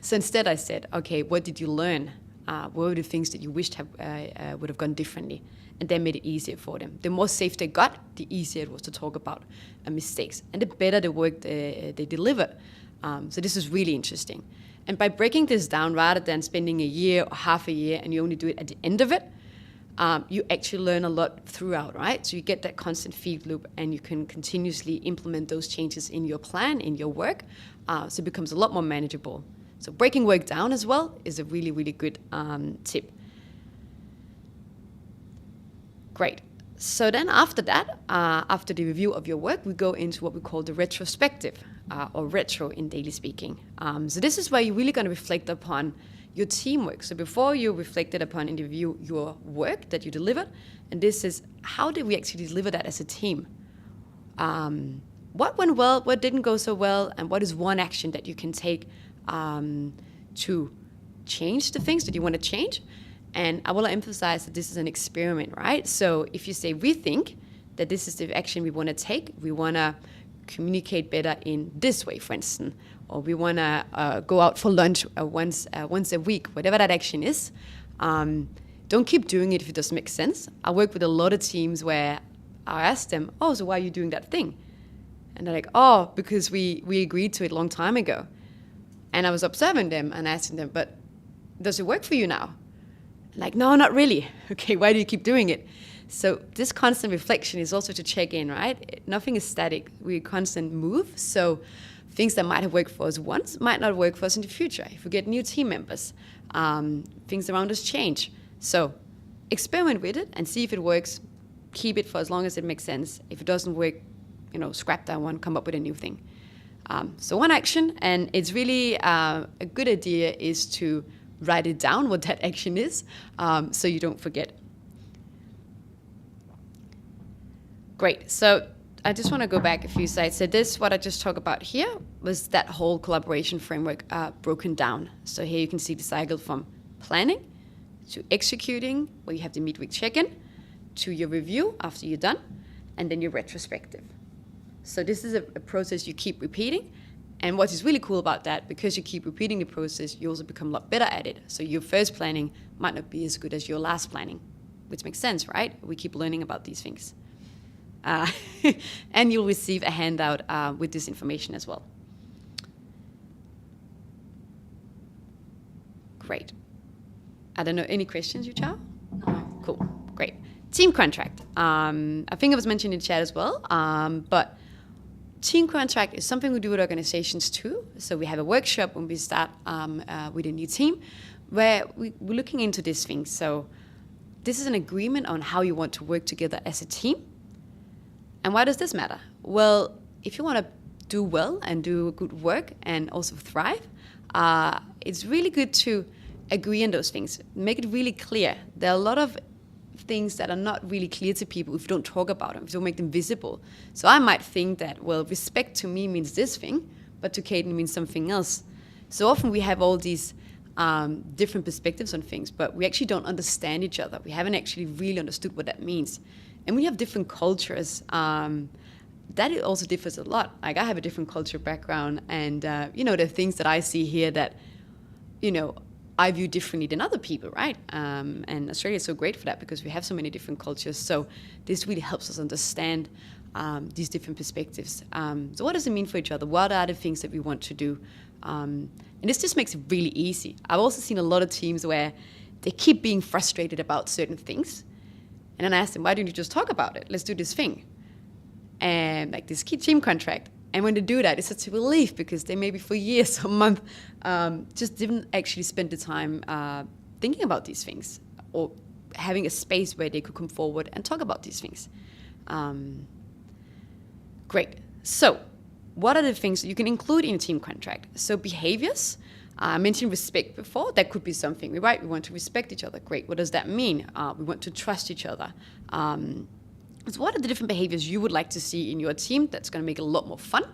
So instead I said, okay, what did you learn? What were the things that you wished would have gone differently? And that made it easier for them. The more safe they got, the easier it was to talk about mistakes. And the better the work they delivered. So this is really interesting. And by breaking this down, rather than spending a year or half a year and you only do it at the end of it, you actually learn a lot throughout, right? So you get that constant feed loop and you can continuously implement those changes in your plan, in your work. So it becomes a lot more manageable. So breaking work down as well is a really, really good tip. Great. So then after that, after the review of your work, we go into what we call the retrospective. or retro in daily speaking. So this is where you're really going to reflect upon your teamwork. So before you reflected upon in review your work that you delivered, and this is how did we actually deliver that as a team? What went well, what didn't go so well, and what is one action that you can take to change the things that you want to change? And I want to emphasize that this is an experiment, right? So if you say, we think that this is the action we want to take, we want to communicate better in this way, for instance, or we want to go out for lunch once a week, whatever that action is, don't keep doing it if it doesn't make sense. I work with a lot of teams where I ask them, oh, so why are you doing that thing? And they're like, oh, because we agreed to it a long time ago. And I was observing them and asking them, but does it work for you now? Like, no, not really. Okay, why do you keep doing it? So this constant reflection is also to check in, right? Nothing is static. We constant move. So things that might have worked for us once might not work for us in the future. If we get new team members, things around us change. So experiment with it and see if it works. Keep it for as long as it makes sense. If it doesn't work, scrap that one, come up with a new thing. So one action, and it's really a good idea is to write it down what that action is, so you don't forget. Great. So I just want to go back a few slides. So this, what I just talked about here, was that whole collaboration framework broken down. So here you can see the cycle from planning to executing, where you have the midweek check-in, to your review after you're done, and then your retrospective. So this is a process you keep repeating. And what is really cool about that, because you keep repeating the process, you also become a lot better at it. So your first planning might not be as good as your last planning, which makes sense, right? We keep learning about these things. And you'll receive a handout with this information as well. Great. I don't know, any questions, Yuchao? No. Cool, great. Team contract. I think it was mentioned in chat as well, but team contract is something we do with organizations too. So we have a workshop when we start with a new team where we're looking into these things. So this is an agreement on how you want to work together as a team. And why does this matter? Well, if you want to do well and do good work and also thrive, it's really good to agree on those things. Make it really clear. There are a lot of things that are not really clear to people if you don't talk about them, if you don't make them visible. So I might think that, well, respect to me means this thing, but to Kaden means something else. So often we have all these different perspectives on things, but we actually don't understand each other. We haven't actually really understood what that means. And we have different cultures. That also differs a lot. Like I have a different culture background, and there are things that I see here that, I view differently than other people, right? And Australia is so great for that because we have so many different cultures. So this really helps us understand these different perspectives. So what does it mean for each other? What are the things that we want to do? And this just makes it really easy. I've also seen a lot of teams where they keep being frustrated about certain things. And then I ask them, why don't you just talk about it? Let's do this thing. And like this key team contract. And when they do that, it's such a relief because they maybe for years or months just didn't actually spend the time thinking about these things or having a space where they could come forward and talk about these things. Great. So what are the things that you can include in a team contract? So behaviors. I mentioned respect before. That could be something, right? We want to respect each other. Great. What does that mean? We want to trust each other. So what are the different behaviors you would like to see in your team that's going to make it a lot more fun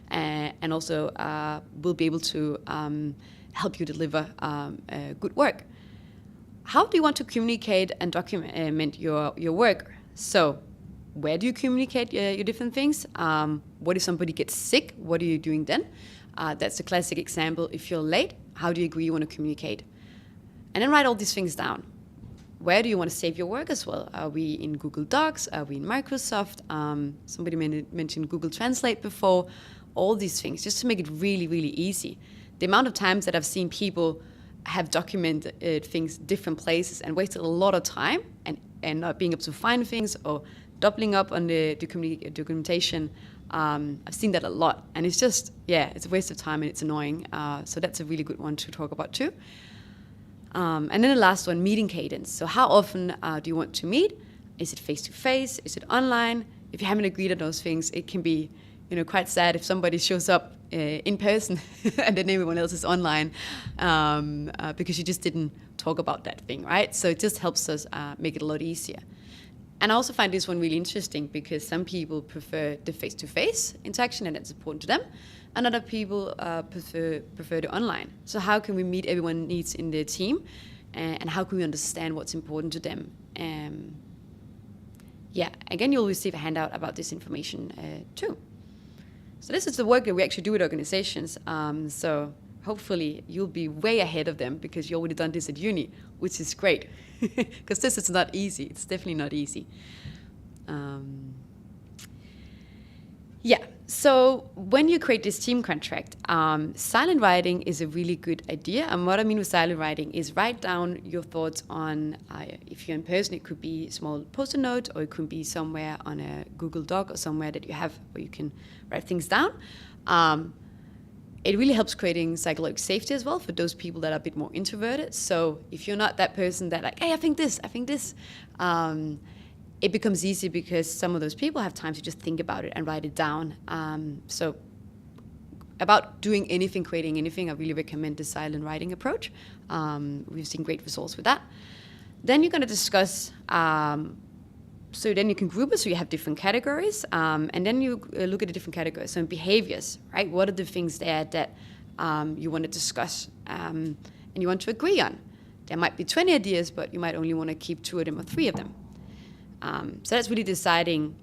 and also will be able to help you deliver good work? How do you want to communicate and document your work? So where do you communicate your different things? What if somebody gets sick? What are you doing then? That's a classic example. If you're late, how do you agree you want to communicate? And then write all these things down. Where do you want to save your work as well? Are we in Google Docs? Are we in Microsoft? Somebody mentioned Google Translate before. All these things, just to make it really, really easy. The amount of times that I've seen people have documented things different places and wasted a lot of time and not being able to find things or doubling up on the documentation. I've seen that a lot. And it's just, it's a waste of time and it's annoying. So that's a really good one to talk about too. And then the last one, meeting cadence. So how often do you want to meet? Is it face-to-face? Is it online? If you haven't agreed on those things, it can be, quite sad if somebody shows up in person and then everyone else is online because you just didn't talk about that thing, right? So it just helps us make it a lot easier. And I also find this one really interesting because some people prefer the face-to-face interaction and it's important to them, and other people prefer the online. So how can we meet everyone's needs in their team, and how can we understand what's important to them? Again, you'll receive a handout about this information too. So this is the work that we actually do with organizations. So hopefully you'll be way ahead of them because you already done this at uni, which is great. Because this is not easy. It's definitely not easy. So when you create this team contract, silent writing is a really good idea. And what I mean with silent writing is write down your thoughts on, if you're in person, it could be a small post-it note, or it could be somewhere on a Google Doc or somewhere that you have where you can write things down. It really helps creating psychological safety as well for those people that are a bit more introverted. So if you're not that person that like, hey, I think this, it becomes easy because some of those people have time to just think about it and write it down. So about doing anything, creating anything, I really recommend the silent writing approach. We've seen great results with that. Then you're going to discuss, so then you can group it so you have different categories. And then you look at the different categories. So in behaviors, right? What are the things there that you want to discuss and you want to agree on? There might be 20 ideas, but you might only want to keep 2 of them or 3 of them. So that's really deciding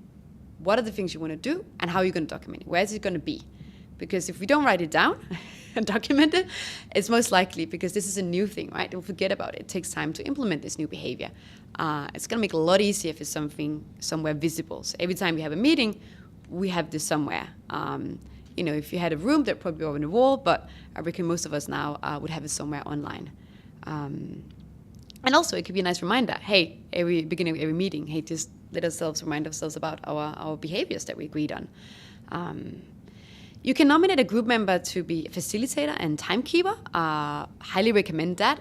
what are the things you want to do and how you're going to document it. Where is it going to be? Because if we don't write it down and document it, it's most likely because this is a new thing, right? Don't forget about it. It takes time to implement this new behavior. It's going to make it a lot easier if it's something somewhere visible. So every time we have a meeting, we have this somewhere. If you had a room, that'd probably be over on the wall, but I reckon most of us now would have it somewhere online. And also, it could be a nice reminder. Hey, every beginning of every meeting, hey, just let ourselves remind ourselves about our behaviors that we agreed on. You can nominate a group member to be a facilitator and timekeeper. Highly recommend that.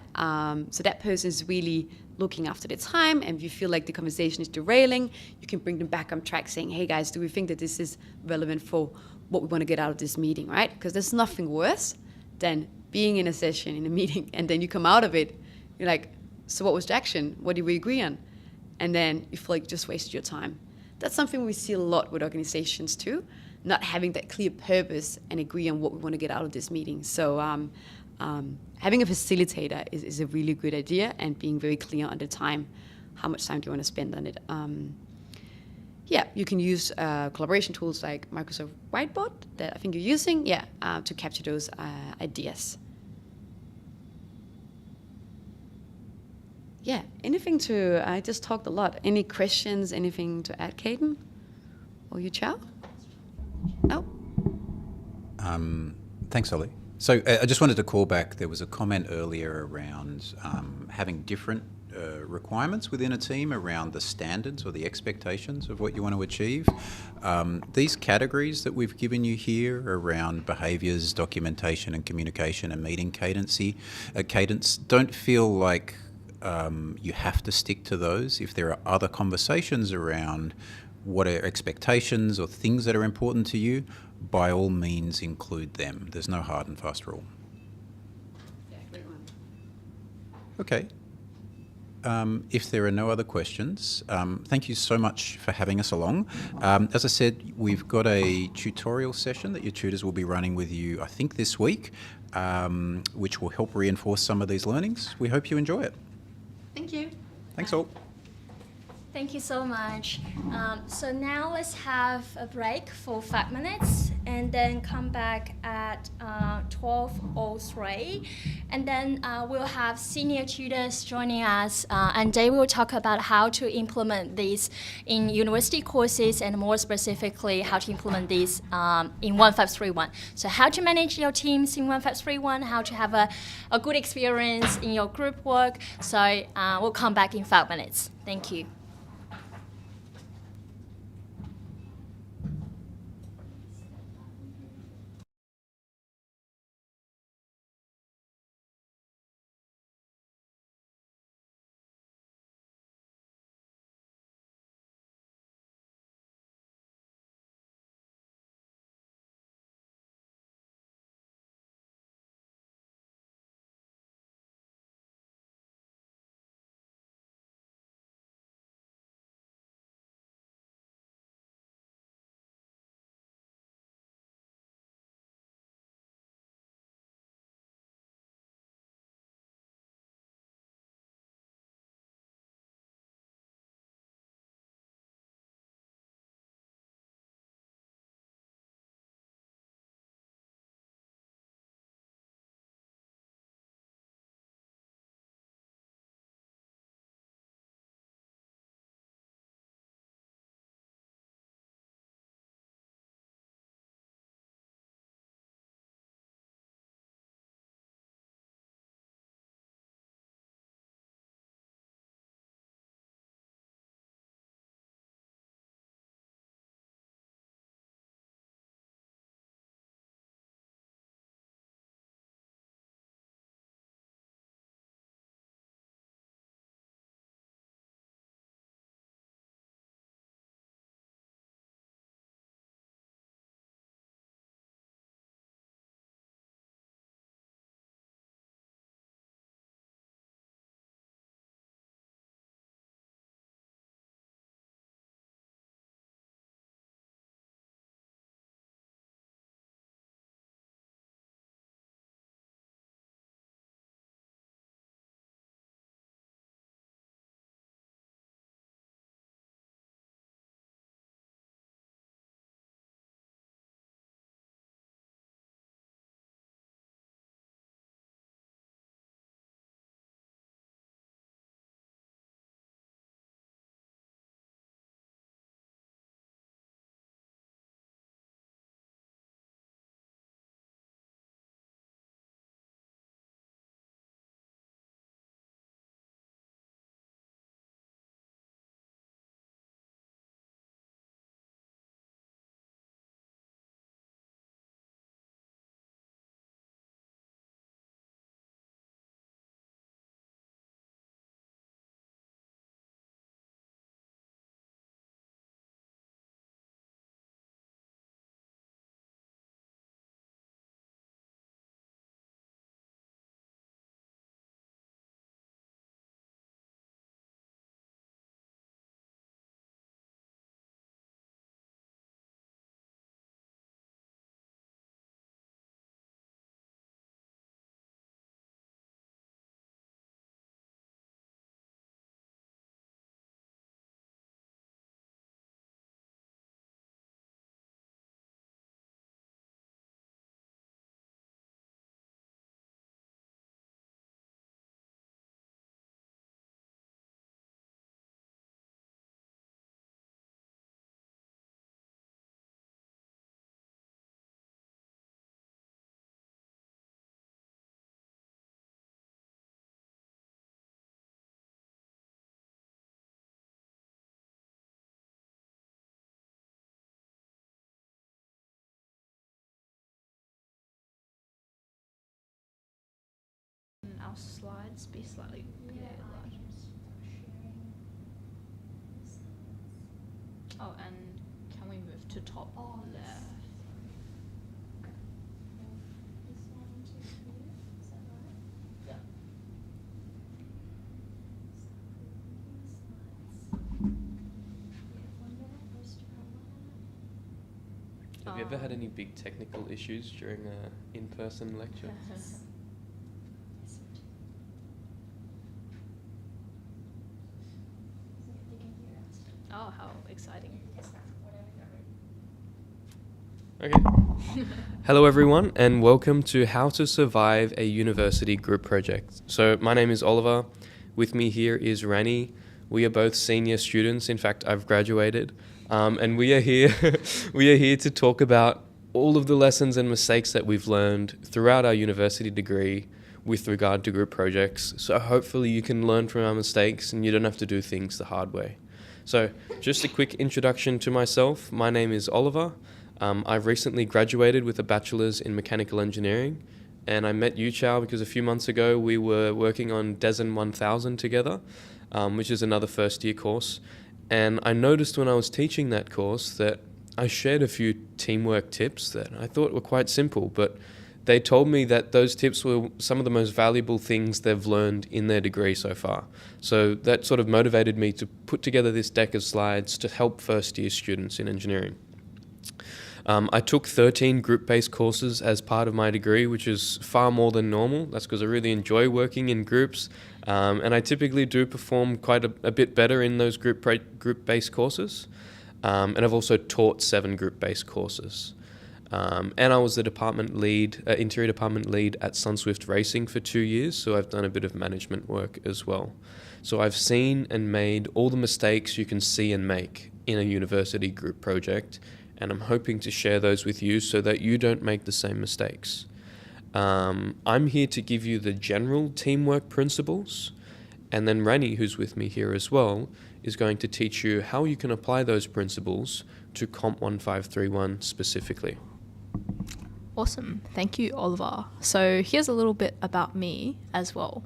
So that person is really looking after the time, and if you feel like the conversation is derailing, you can bring them back on track saying, hey guys, do we think that this is relevant for what we want to get out of this meeting, right? Because there's nothing worse than being in a session, in a meeting, and then you come out of it, you're like, so what was the action? What did we agree on? And then you feel like you just wasted your time. That's something we see a lot with organizations too, not having that clear purpose and agree on what we want to get out of this meeting. So having a facilitator is a really good idea, and being very clear on the time. How much time do you want to spend on it? You can use collaboration tools like Microsoft Whiteboard that I think you're using, to capture those ideas. I just talked a lot. Any questions, anything to add, Caden? Or you, Chow? Oh. Thanks, Ollie. So I just wanted to call back. There was a comment earlier around having different requirements within a team around the standards or the expectations of what you want to achieve. These categories that we've given you here around behaviours, documentation and communication and meeting cadence don't feel like you have to stick to those. If there are other conversations around what are expectations or things that are important to you, by all means include them. There's no hard and fast rule. Yeah, great one. Okay. If there are no other questions, thank you so much for having us along. As I said, we've got a tutorial session that your tutors will be running with you, I think, this week, which will help reinforce some of these learnings. We hope you enjoy it. Thank you. Thanks all. Thank you so much. So now let's have a break for 5 minutes and then come back at 12:03. And then we'll have senior tutors joining us and they will talk about how to implement these in university courses and more specifically how to implement these in 1531. So how to manage your teams in 1531, how to have a good experience in your group work. So we'll come back in 5 minutes. Thank you. our slides be slightly larger? Oh, and can we move to top left? Yeah. Have you ever had any big technical issues during an in-person lecture? Oh, how exciting. Okay. Hello everyone and welcome to How to Survive a University Group Project. So my name is Oliver. With me here is Rani. We are both senior students. In fact, I've graduated. And we are here to talk about all of the lessons and mistakes that we've learned throughout our university degree with regard to group projects. So hopefully you can learn from our mistakes and you don't have to do things the hard way. So just a quick introduction to myself. My name is Oliver. I've recently graduated with a bachelor's in mechanical engineering, and I met you, Chow, because a few months ago we were working on DESN 1000 together, which is another first year course. And I noticed when I was teaching that course that I shared a few teamwork tips that I thought were quite simple, but they told me that those tips were some of the most valuable things they've learned in their degree so far. So that sort of motivated me to put together this deck of slides to help first year students in engineering. I took 13 group-based courses as part of my degree, which is far more than normal. That's because I really enjoy working in groups, and I typically do perform quite a bit better in those group-based courses. And I've also taught 7 group-based courses. And I was the department lead, interior department lead at SunSwift Racing for 2 years, so I've done a bit of management work as well. So I've seen and made all the mistakes you can see and make in a university group project, and I'm hoping to share those with you so that you don't make the same mistakes. I'm here to give you the general teamwork principles, and then Rani, who's with me here as well, is going to teach you how you can apply those principles to COMP1531 specifically. Awesome. Thank you, Oliver. So here's a little bit about me as well.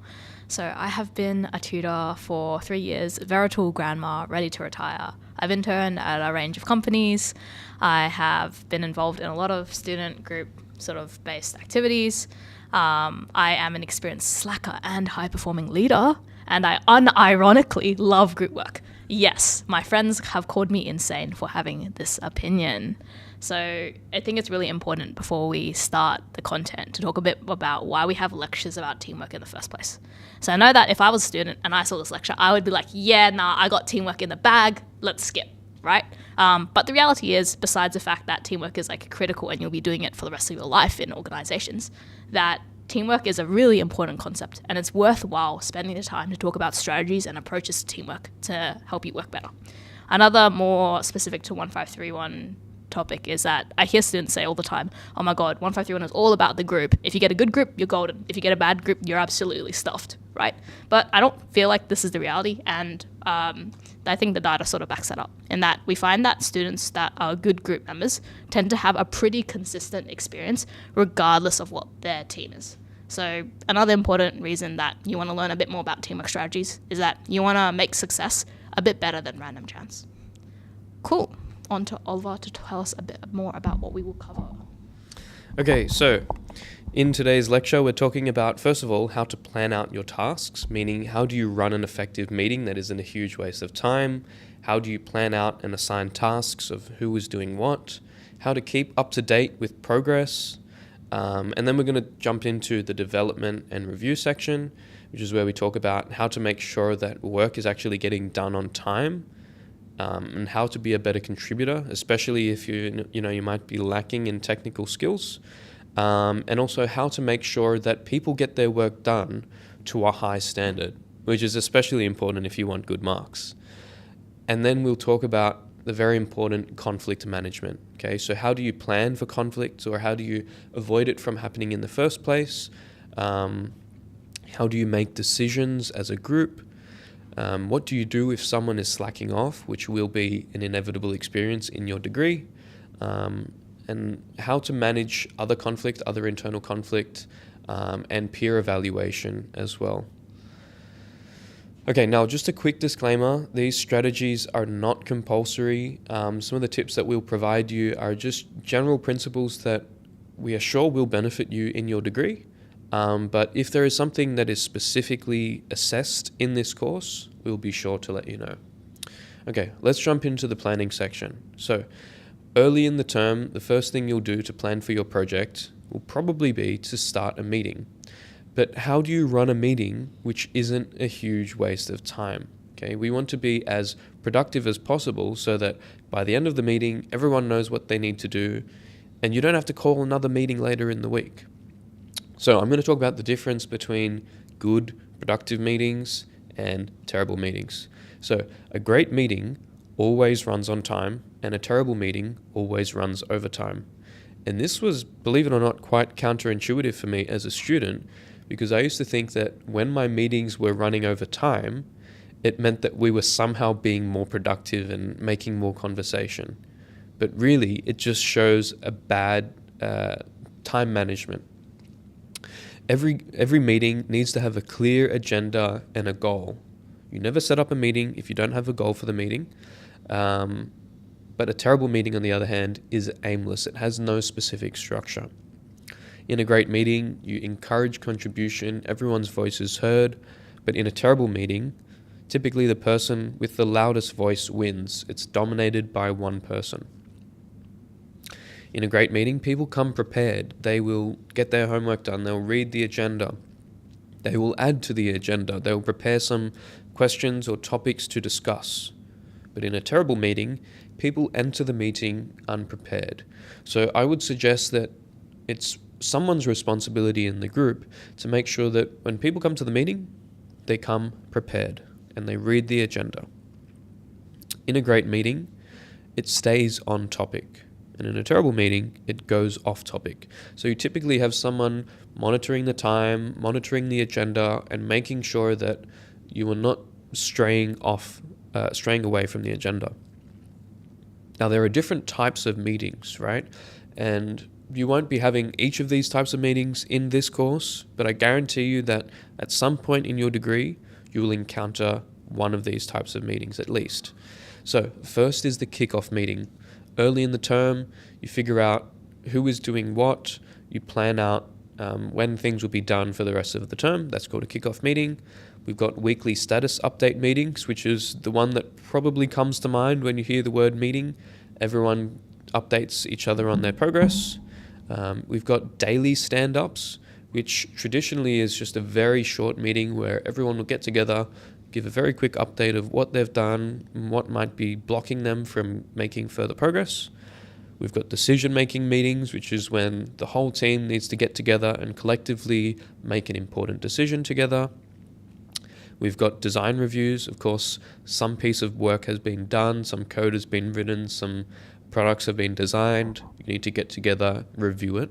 So I have been a tutor for 3 years, veritable grandma, ready to retire. I've interned at a range of companies. I have been involved in a lot of student group sort of based activities. I am an experienced slacker and high-performing leader, and I unironically love group work. Yes, my friends have called me insane for having this opinion. So I think it's really important before we start the content to talk a bit about why we have lectures about teamwork in the first place. So I know that if I was a student and I saw this lecture, I would be like, yeah, nah, I got teamwork in the bag, let's skip, right? But the reality is, besides the fact that teamwork is like critical and you'll be doing it for the rest of your life in organizations, that teamwork is a really important concept, and it's worthwhile spending the time to talk about strategies and approaches to teamwork to help you work better. Another more specific to 1531 topic is that I hear students say all the time, oh my god, 1531 is all about the group. If you get a good group, you're golden. If you get a bad group, you're absolutely stuffed, right? But I don't feel like this is the reality, and I think the data sort of backs that up, in that we find that students that are good group members tend to have a pretty consistent experience regardless of what their team is. So another important reason that you want to learn a bit more about teamwork strategies is that you want to make success a bit better than random chance. Cool. On to Oliver to tell us a bit more about what we will cover. Okay, so in today's lecture, we're talking about, first of all, how to plan out your tasks, meaning how do you run an effective meeting that isn't a huge waste of time? How do you plan out and assign tasks of who is doing what? How to keep up to date with progress? And then we're going to jump into the development and review section, which is where we talk about how to make sure that work is actually getting done on time, and how to be a better contributor, especially if you might be lacking in technical skills, and also how to make sure that people get their work done to a high standard, which is especially important if you want good marks. And then we'll talk about the very important conflict management. Okay, so how do you plan for conflicts, or how do you avoid it from happening in the first place? How do you make decisions as a group? What do you do if someone is slacking off, which will be an inevitable experience in your degree? And how to manage other conflict, other internal conflict, and peer evaluation as well. Okay, now just a quick disclaimer, these strategies are not compulsory. Some of the tips that we'll provide you are just general principles that we are sure will benefit you in your degree. But if there is something that is specifically assessed in this course, we'll be sure to let you know. Okay, let's jump into the planning section. So, early in the term, the first thing you'll do to plan for your project will probably be to start a meeting. But how do you run a meeting which isn't a huge waste of time? Okay, we want to be as productive as possible so that by the end of the meeting, everyone knows what they need to do and you don't have to call another meeting later in the week. So I'm going to talk about the difference between good, productive meetings and terrible meetings. So a great meeting always runs on time and a terrible meeting always runs over time. And this was, believe it or not, quite counterintuitive for me as a student, because I used to think that when my meetings were running over time, it meant that we were somehow being more productive and making more conversation. But really, it just shows a bad time management. Every meeting needs to have a clear agenda and a goal. You never set up a meeting if you don't have a goal for the meeting. But a terrible meeting, on the other hand, is aimless. It has no specific structure. In a great meeting, you encourage contribution, everyone's voice is heard, but in a terrible meeting, typically the person with the loudest voice wins. It's dominated by one person. In a great meeting, people come prepared. They will get their homework done. They'll read the agenda. They will add to the agenda. They'll prepare some questions or topics to discuss. But in a terrible meeting, people enter the meeting unprepared. So I would suggest that it's someone's responsibility in the group to make sure that when people come to the meeting, they come prepared and they read the agenda. In a great meeting, it stays on topic. And in a terrible meeting, it goes off topic. So you typically have someone monitoring the time, monitoring the agenda, and making sure that you are not straying away from the agenda. Now, there are different types of meetings, right? And you won't be having each of these types of meetings in this course, but I guarantee you that at some point in your degree, you will encounter one of these types of meetings at least. So first is the kickoff meeting. Early in the term, you figure out who is doing what, you plan out when things will be done for the rest of the term. That's called a kickoff meeting. We've got weekly status update meetings, which is the one that probably comes to mind when you hear the word meeting. Everyone updates each other on their progress. We've got daily stand-ups, which traditionally is just a very short meeting where everyone will get together, give a very quick update of what they've done and what might be blocking them from making further progress. We've got decision-making meetings, which is when the whole team needs to get together and collectively make an important decision together. We've got design reviews. Of course, some piece of work has been done, some code has been written, some products have been designed. You need to get together, review it.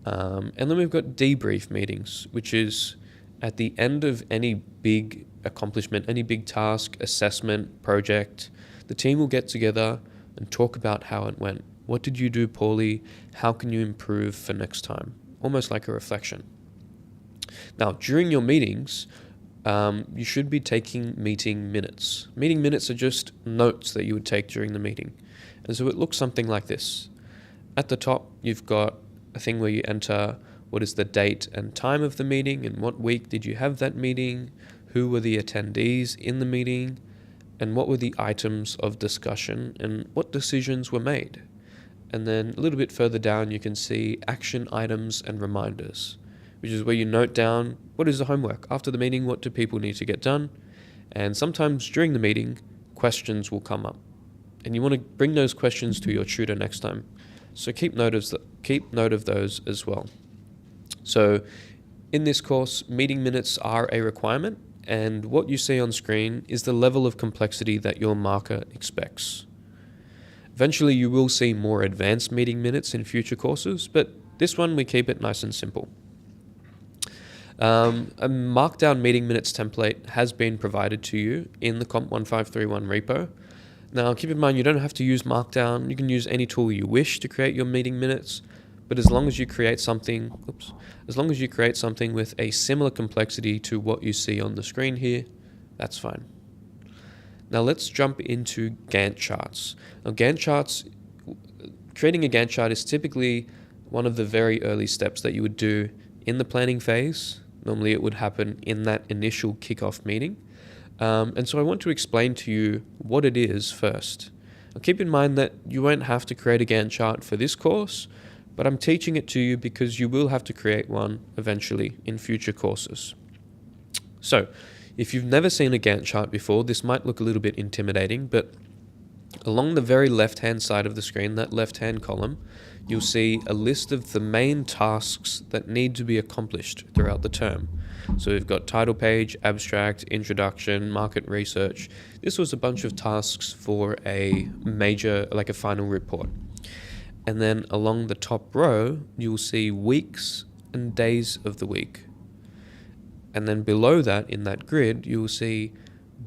And then we've got debrief meetings, which is at the end of any big accomplishment, any big task, assessment, project, the team will get together and talk about how it went. What did you do poorly? How can you improve for next time? Almost like a reflection. Now, during your meetings, you should be taking meeting minutes. Meeting minutes are just notes that you would take during the meeting. And so it looks something like this. At the top, you've got a thing where you enter what is the date and time of the meeting, and what week did you have that meeting, who were the attendees in the meeting, and what were the items of discussion, and what decisions were made. And then a little bit further down, you can see action items and reminders, which is where you note down what is the homework. After the meeting, what do people need to get done? And sometimes during the meeting, questions will come up. And you want to bring those questions to your tutor next time. So keep note of those as well. So in this course, meeting minutes are a requirement, and what you see on screen is the level of complexity that your marker expects. Eventually, you will see more advanced meeting minutes in future courses, but this one we keep it nice and simple. A markdown meeting minutes template has been provided to you in the COMP1531 repo. Now, keep in mind, you don't have to use Markdown. You can use any tool you wish to create your meeting minutes, but as long as you create something, with a similar complexity to what you see on the screen here, that's fine. Now let's jump into Gantt charts. Now creating a Gantt chart is typically one of the very early steps that you would do in the planning phase. Normally it would happen in that initial kickoff meeting. And so I want to explain to you what it is first. Now keep in mind that you won't have to create a Gantt chart for this course, but I'm teaching it to you because you will have to create one eventually in future courses. So, if you've never seen a Gantt chart before, this might look a little bit intimidating, but along the very left-hand side of the screen, that left-hand column, you'll see a list of the main tasks that need to be accomplished throughout the term. So we've got title page, abstract, introduction, market research. This was a bunch of tasks for a major, like a final report. And then along the top row, you'll see weeks and days of the week. And then below that, in that grid, you'll see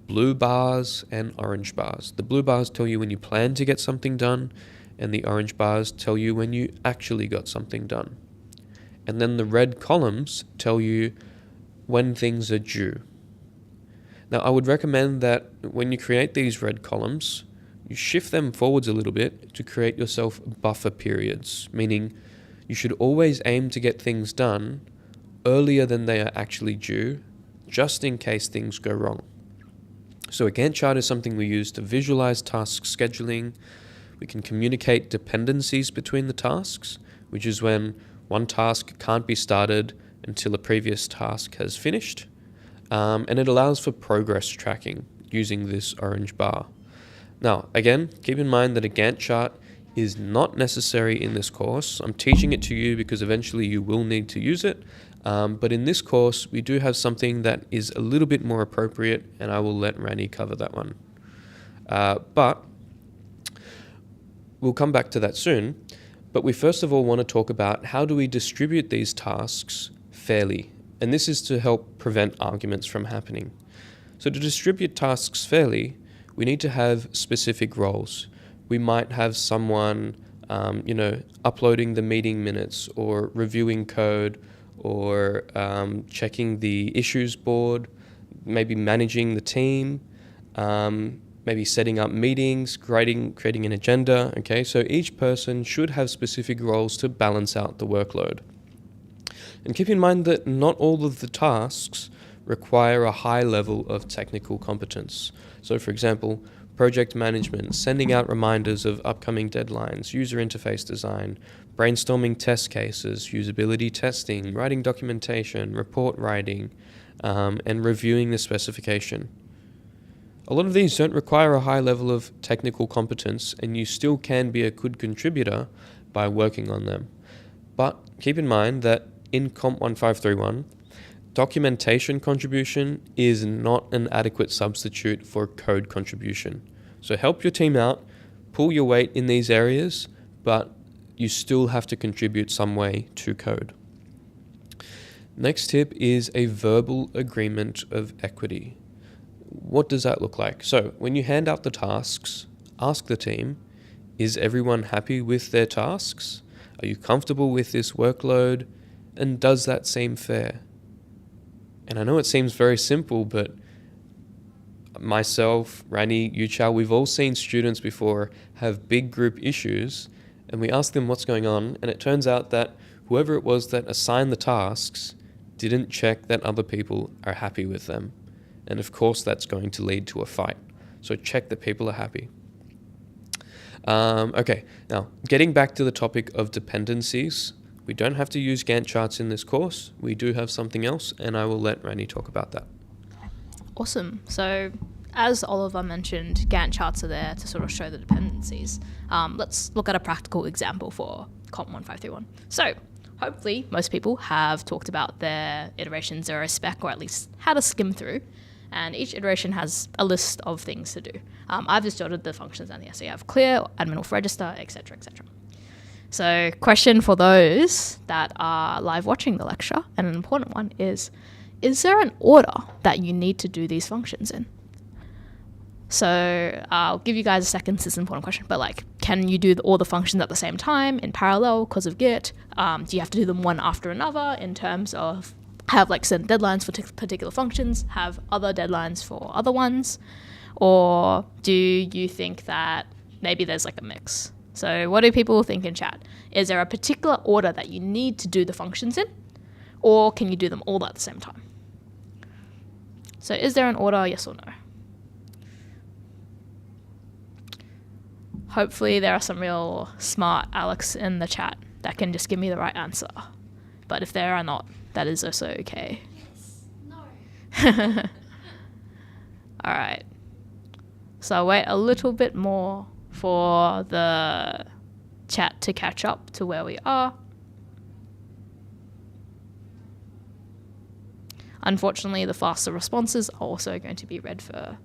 blue bars and orange bars. The blue bars tell you when you plan to get something done, and the orange bars tell you when you actually got something done. And then the red columns tell you when things are due. Now, I would recommend that when you create these red columns, you shift them forwards a little bit to create yourself buffer periods, meaning you should always aim to get things done earlier than they are actually due, just in case things go wrong. So a Gantt chart is something we use to visualize task scheduling. We can communicate dependencies between the tasks, which is when one task can't be started until a previous task has finished. And it allows for progress tracking using this orange bar. Now, again, keep in mind that a Gantt chart is not necessary in this course. I'm teaching it to you because eventually you will need to use it. But in this course, we do have something that is a little bit more appropriate, and I will let Rani cover that one. But we'll come back to that soon. But we first of all want to talk about how do we distribute these tasks fairly. And this is to help prevent arguments from happening. So to distribute tasks fairly, we need to have specific roles. We might have someone, uploading the meeting minutes or reviewing code or checking the issues board, maybe managing the team, maybe setting up meetings, creating an agenda. Okay, so each person should have specific roles to balance out the workload. And keep in mind that not all of the tasks require a high level of technical competence. So for example, project management, sending out reminders of upcoming deadlines, user interface design, brainstorming test cases, usability testing, writing documentation, report writing, and reviewing the specification. A lot of these don't require a high level of technical competence, and you still can be a good contributor by working on them. But keep in mind that in COMP1531, documentation contribution is not an adequate substitute for code contribution. So help your team out, pull your weight in these areas, but you still have to contribute some way to code. Next tip is a verbal agreement of equity. What does that look like? So when you hand out the tasks, ask the team, is everyone happy with their tasks? Are you comfortable with this workload? And does that seem fair? And I know it seems very simple, but myself, Rani, Yuchao, we've all seen students before have big group issues, and we ask them what's going on, and it turns out that whoever it was that assigned the tasks didn't check that other people are happy with them. And of course that's going to lead to a fight. So check that people are happy. Okay, now getting back to the topic of dependencies, we don't have to use Gantt charts in this course. We do have something else, and I will let Rani talk about that. Awesome. So as Oliver mentioned, Gantt charts are there to sort of show the dependencies. Let's look at a practical example for COMP1531. So hopefully most people have talked about their iteration 0 spec, or at least had a skim through. And each iteration has a list of things to do. I've just jotted the functions down here. So you have clear, admin auth register, etc., etc. So question for those that are live watching the lecture, and an important one is there an order that you need to do these functions in? So I'll give you guys a second. This is an important question, but like, can you do all the functions at the same time in parallel because of Git? Do you have to do them one after another in terms of have like certain deadlines for particular functions, have other deadlines for other ones? Or do you think that maybe there's like a mix? So what do people think in chat? Is there a particular order that you need to do the functions in? Or can you do them all at the same time? So is there an order, yes or no? Hopefully there are some real smart Alex in the chat that can just give me the right answer. But if there are not, that is also okay. Yes. No. All right. So I'll wait a little bit more for the chat to catch up to where we are. Unfortunately, the faster responses are also going to be read for.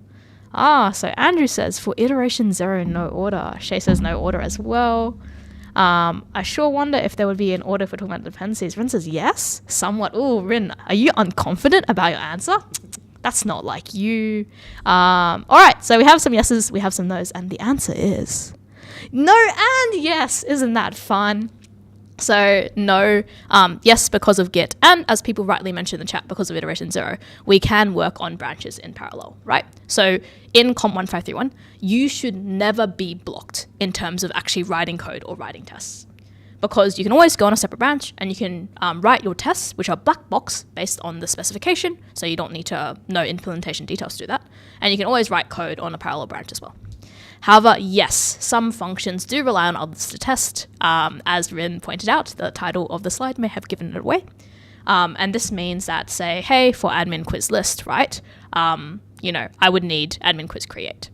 So Andrew says, for iteration 0, no order. Shay says no order as well. I sure wonder if there would be an order for talking about dependencies. Rin says yes, somewhat. Oh, Rin, are you unconfident about your answer? That's not like you. All right, so we have some yeses, we have some nos, and the answer is no and yes. Isn't that fun? So no, yes, because of Git, and as people rightly mentioned in the chat, because of iteration 0, we can work on branches in parallel, right? So in COMP1531, you should never be blocked in terms of actually writing code or writing tests, because you can always go on a separate branch and you can write your tests, which are black box based on the specification, so you don't need to know implementation details to do that, and you can always write code on a parallel branch as well. However, yes, some functions do rely on others to test. As Rin pointed out, the title of the slide may have given it away. And this means that, say, hey, for admin quiz list, right? I would need admin quiz create.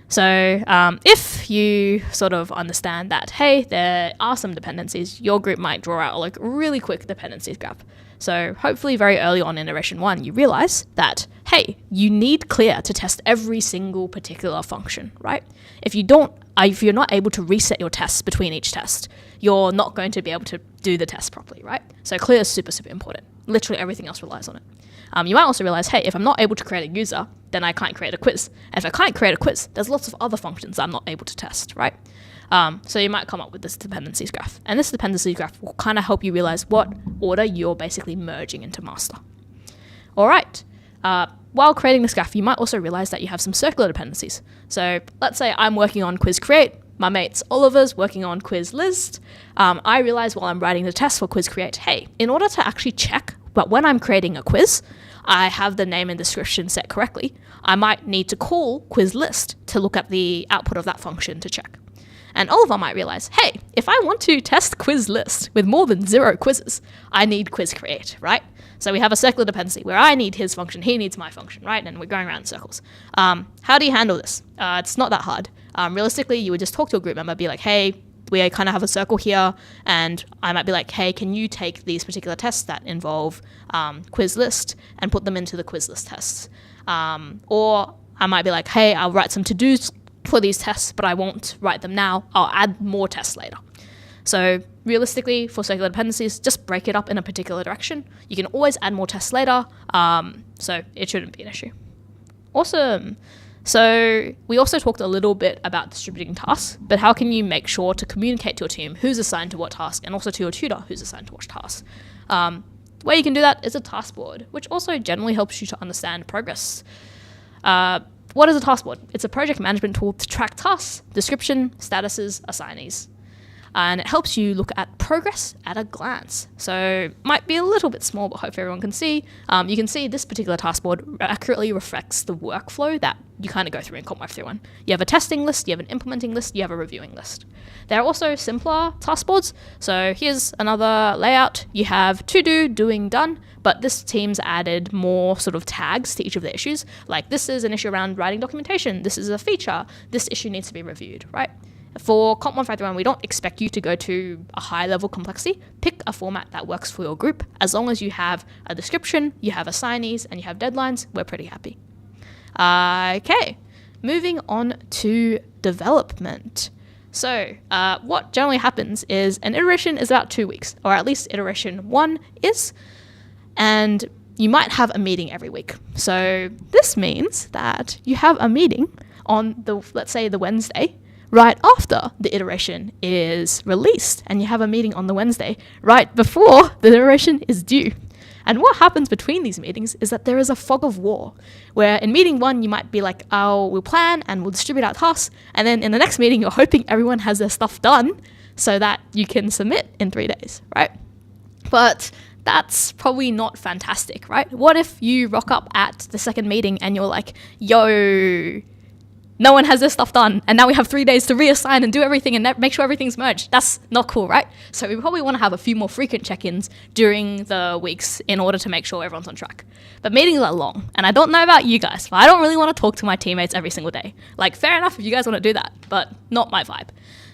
So if you sort of understand that, hey, there are some dependencies, your group might draw out like really quick dependencies graph. So hopefully very early on in iteration 1, you realize that, hey, you need clear to test every single particular function, right? If you're not able to reset your tests between each test, you're not going to be able to do the test properly, right? So clear is super, super important. Literally everything else relies on it. You might also realize, hey, if I'm not able to create a user, then I can't create a quiz. And if I can't create a quiz, there's lots of other functions I'm not able to test, right? So you might come up with this dependencies graph. And this dependencies graph will kind of help you realize what order you're basically merging into master. All right. While creating this graph, you might also realize that you have some circular dependencies. So let's say I'm working on quiz create. My mate's Oliver's working on quiz list. I realize while I'm writing the test for quiz create, hey, in order to actually check, but when I'm creating a quiz, I have the name and description set correctly, I might need to call quiz list to look at the output of that function to check. And Oliver might realize, hey, if I want to test quiz list with more than 0 quizzes, I need quiz create, right? So we have a circular dependency where I need his function, he needs my function, right? And we're going around in circles. How do you handle this? It's not that hard. Realistically, you would just talk to a group member, be like, hey, we kind of have a circle here, and I might be like, hey, can you take these particular tests that involve quiz list and put them into the quiz list tests? Or I might be like, hey, I'll write some to-dos for these tests, but I won't write them now. I'll add more tests later. So realistically, for circular dependencies, just break it up in a particular direction. You can always add more tests later, so it shouldn't be an issue. Awesome. So we also talked a little bit about distributing tasks, but how can you make sure to communicate to your team who's assigned to what task, and also to your tutor who's assigned to what task? The way you can do that is a task board, which also generally helps you to understand progress. What is a task board? It's a project management tool to track tasks, description, statuses, assignees. And it helps you look at progress at a glance. So might be a little bit small, but hopefully everyone can see. You can see this particular task board accurately reflects the workflow that you kind of go through in COMP1531. You have a testing list, you have an implementing list, you have a reviewing list. There are also simpler task boards. So here's another layout. You have to do, doing, done, but this team's added more sort of tags to each of the issues. Like this is an issue around writing documentation. This is a feature. This issue needs to be reviewed, right? For COMP1531, we don't expect you to go to a high level complexity. Pick a format that works for your group. As long as you have a description, you have assignees, and you have deadlines, we're pretty happy. Okay, moving on to development. So what generally happens is an iteration is about 2 weeks, or at least iteration 1 is, and you might have a meeting every week. So this means that you have a meeting on the, let's say, the Wednesday, right after the iteration is released, and you have a meeting on the Wednesday right before the iteration is due. And what happens between these meetings is that there is a fog of war, where in meeting one, you might be like, oh, we'll plan and we'll distribute our tasks. And then in the next meeting, you're hoping everyone has their stuff done so that you can submit in 3 days, right? But that's probably not fantastic, right? What if you rock up at the second meeting and you're like, yo, no one has their stuff done, and now we have 3 days to reassign and do everything and make sure everything's merged. That's not cool, right? So we probably want to have a few more frequent check-ins during the weeks in order to make sure everyone's on track. But meetings are long, and I don't know about you guys, but I don't really want to talk to my teammates every single day. Like, fair enough if you guys want to do that, but not my vibe.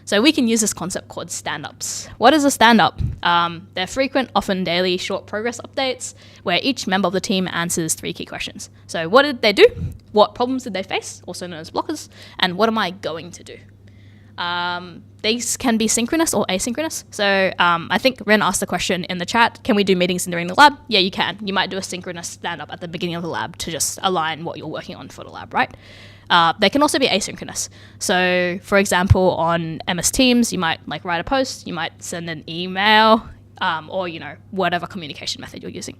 So we can use this concept called stand-ups. What is a stand-up? They're frequent, often daily, short progress updates where each member of the team answers 3 key questions. So what did they do? What problems did they face, also known as blockers? And what am I going to do? These can be synchronous or asynchronous. So I think Ren asked the question in the chat, can we do meetings during the lab? Yeah, you can. You might do a synchronous stand-up at the beginning of the lab to just align what you're working on for the lab, right? They can also be asynchronous. So, for example, on MS Teams, you might like write a post, you might send an email, or whatever communication method you're using.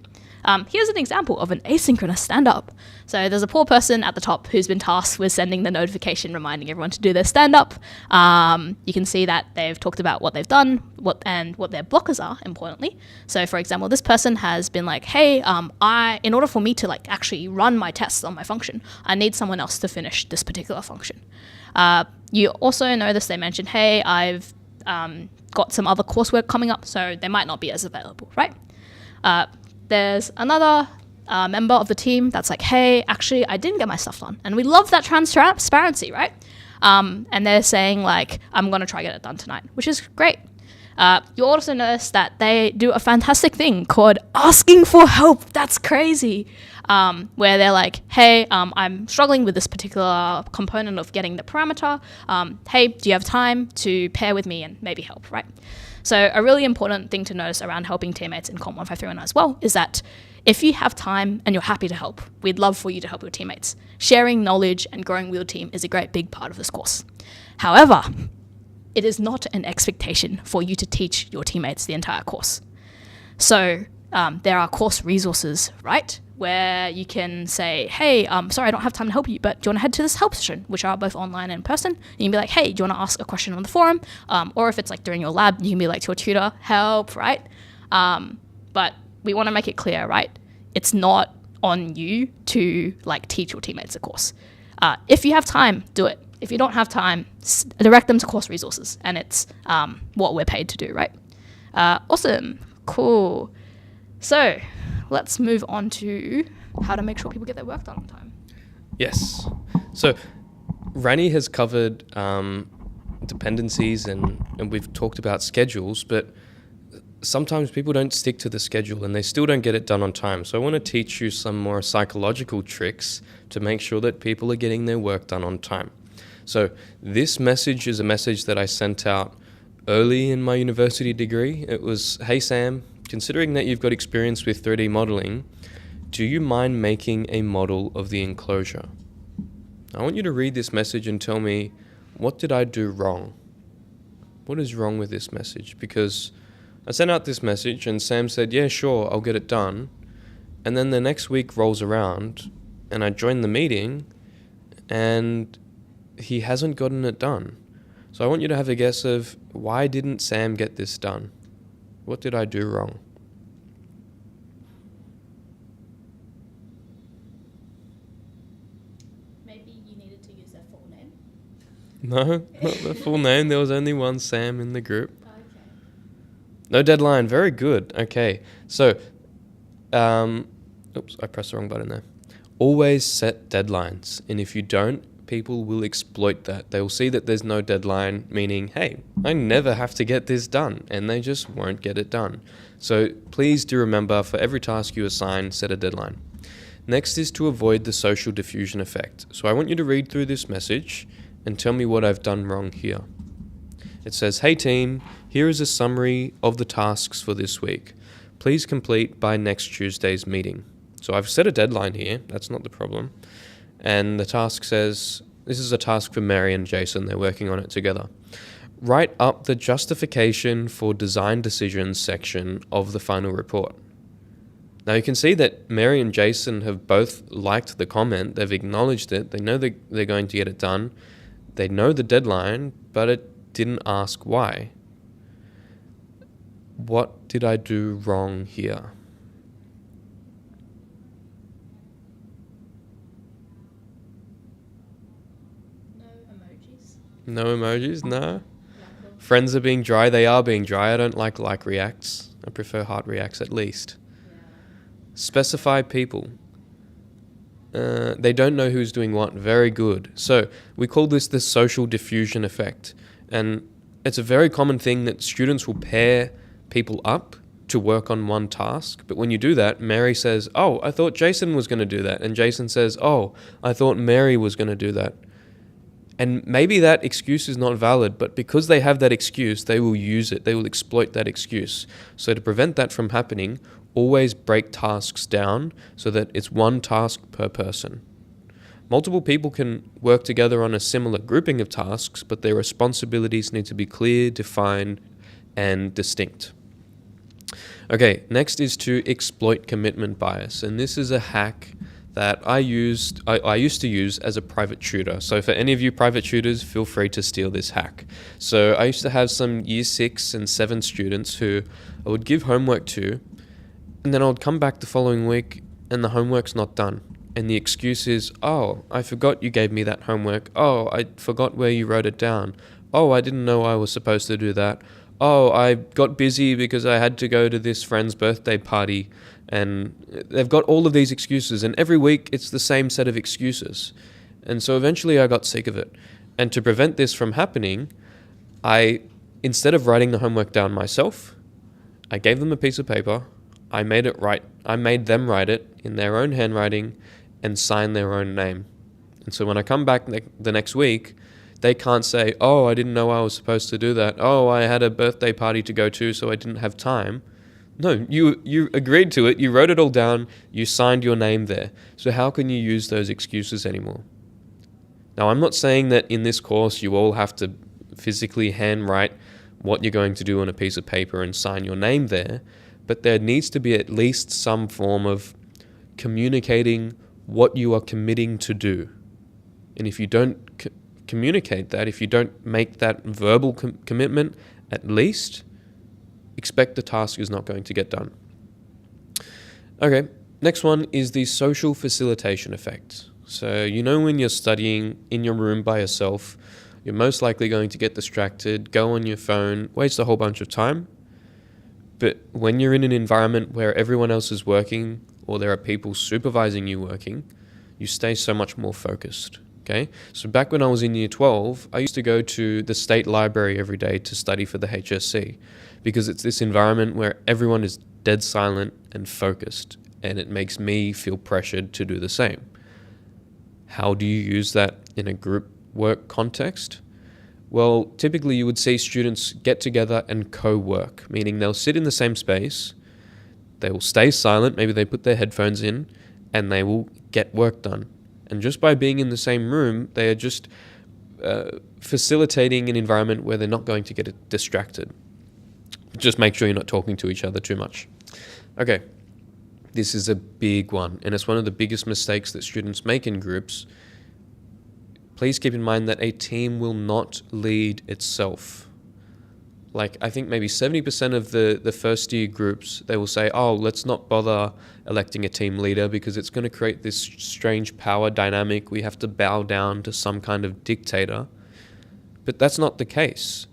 Here's an example of an asynchronous stand-up. So there's a poor person at the top who's been tasked with sending the notification reminding everyone to do their stand-up. You can see that they've talked about what they've done, what their blockers are, importantly. So for example, this person has been like, hey, in order for me to like actually run my tests on my function, I need someone else to finish this particular function. You also notice they mentioned, hey, I've got some other coursework coming up, so they might not be as available, right? There's another member of the team that's like, hey, actually, I didn't get my stuff done. And we love that transparency, right? And they're saying, like, I'm going to try to get it done tonight, which is great. You'll also notice that they do a fantastic thing called asking for help. That's crazy. Where they're like, hey, I'm struggling with this particular component of getting the parameter. Hey, do you have time to pair with me and maybe help, right? So a really important thing to notice around helping teammates in COMP1531 as well is that if you have time and you're happy to help, we'd love for you to help your teammates. Sharing knowledge and growing with your team is a great big part of this course. However, it is not an expectation for you to teach your teammates the entire course. So there are course resources, right? Where you can say, hey, sorry, I don't have time to help you, but do you want to head to this help session, which are both online and in person? And you can be like, hey, do you want to ask a question on the forum? Or if it's like during your lab, you can be like to your tutor, help, right? But we want to make it clear, right? It's not on you to like teach your teammates a course. If you have time, do it. If you don't have time, direct them to course resources, and it's what we're paid to do, right? Awesome, cool. So let's move on to how to make sure people get their work done on time. Yes. So Rani has covered dependencies and we've talked about schedules, but sometimes people don't stick to the schedule and they still don't get it done on time. So I want to teach you some more psychological tricks to make sure that people are getting their work done on time. So this message is a message that I sent out early in my university degree. It was, hey Sam, considering that you've got experience with 3D modeling, do you mind making a model of the enclosure? I want you to read this message and tell me, what did I do wrong? What is wrong with this message? Because I sent out this message and Sam said, yeah, sure, I'll get it done. And then the next week rolls around and I join the meeting and he hasn't gotten it done. So I want you to have a guess of, why didn't Sam get this done? What did I do wrong? Maybe you needed to use their full name. No, not the full name. There was only one Sam in the group. Okay. No deadline. Very good. Okay. So, oops, I pressed the wrong button there. Always set deadlines. And if you don't, people will exploit that. They will see that there's no deadline, meaning, hey, I never have to get this done, and they just won't get it done. So please do remember, for every task you assign, set a deadline. Next is to avoid the social diffusion effect. So I want you to read through this message and tell me what I've done wrong here. It says, hey team, here is a summary of the tasks for this week. Please complete by next Tuesday's meeting. So I've set a deadline here, that's not the problem. And the task says, this is a task for Mary and Jason. They're working on it together. Write up the justification for design decisions section of the final report. Now you can see that Mary and Jason have both liked the comment. They've acknowledged it. They know they're going to get it done. They know the deadline, but it didn't ask why. What did I do wrong here? No emojis? No? Friends are being dry. They are being dry. I don't like reacts. I prefer heart reacts at least. Specify people. They don't know who's doing what. Very good. So we call this the social diffusion effect. And it's a very common thing that students will pair people up to work on one task. But when you do that, Mary says, oh, I thought Jason was going to do that. And Jason says, oh, I thought Mary was going to do that. And maybe that excuse is not valid, but because they have that excuse, they will use it. They will exploit that excuse. So to prevent that from happening, always break tasks down so that it's one task per person. Multiple people can work together on a similar grouping of tasks, but their responsibilities need to be clear, defined, and distinct. Okay, next is to exploit commitment bias. And this is a hack that I used to use as a private tutor. So for any of you private tutors, feel free to steal this hack. So I used to have some year 6 and 7 students who I would give homework to, and then I would come back the following week and the homework's not done. And the excuse is, oh, I forgot you gave me that homework. Oh, I forgot where you wrote it down. Oh, I didn't know I was supposed to do that. Oh, I got busy because I had to go to this friend's birthday party. And they've got all of these excuses, and every week it's the same set of excuses. And so eventually I got sick of it. And to prevent this from happening, instead of writing the homework down myself, I gave them a piece of paper. I made them write it in their own handwriting and sign their own name. And so when I come back the next week, they can't say, oh, I didn't know I was supposed to do that. Oh, I had a birthday party to go to, so I didn't have time. No, you agreed to it, you wrote it all down, you signed your name there. So how can you use those excuses anymore? Now, I'm not saying that in this course you all have to physically handwrite what you're going to do on a piece of paper and sign your name there, but there needs to be at least some form of communicating what you are committing to do. And if you don't communicate that, if you don't make that verbal commitment, at least expect the task is not going to get done. Okay, next one is the social facilitation effect. So when you're studying in your room by yourself, you're most likely going to get distracted, go on your phone, waste a whole bunch of time. But when you're in an environment where everyone else is working or there are people supervising you working, you stay so much more focused. Okay, so back when I was in year 12, I used to go to the state library every day to study for the HSC because it's this environment where everyone is dead silent and focused, and it makes me feel pressured to do the same. How do you use that in a group work context? Well, typically you would see students get together and co-work, meaning they'll sit in the same space, they will stay silent, maybe they put their headphones in, and they will get work done. And just by being in the same room, they are just facilitating an environment where they're not going to get distracted. Just make sure you're not talking to each other too much. Okay, this is a big one, and it's one of the biggest mistakes that students make in groups. Please keep in mind that a team will not lead itself. Like, I think maybe 70% of the first year groups, they will say, oh, let's not bother electing a team leader because it's going to create this strange power dynamic. We have to bow down to some kind of dictator. But that's not the case.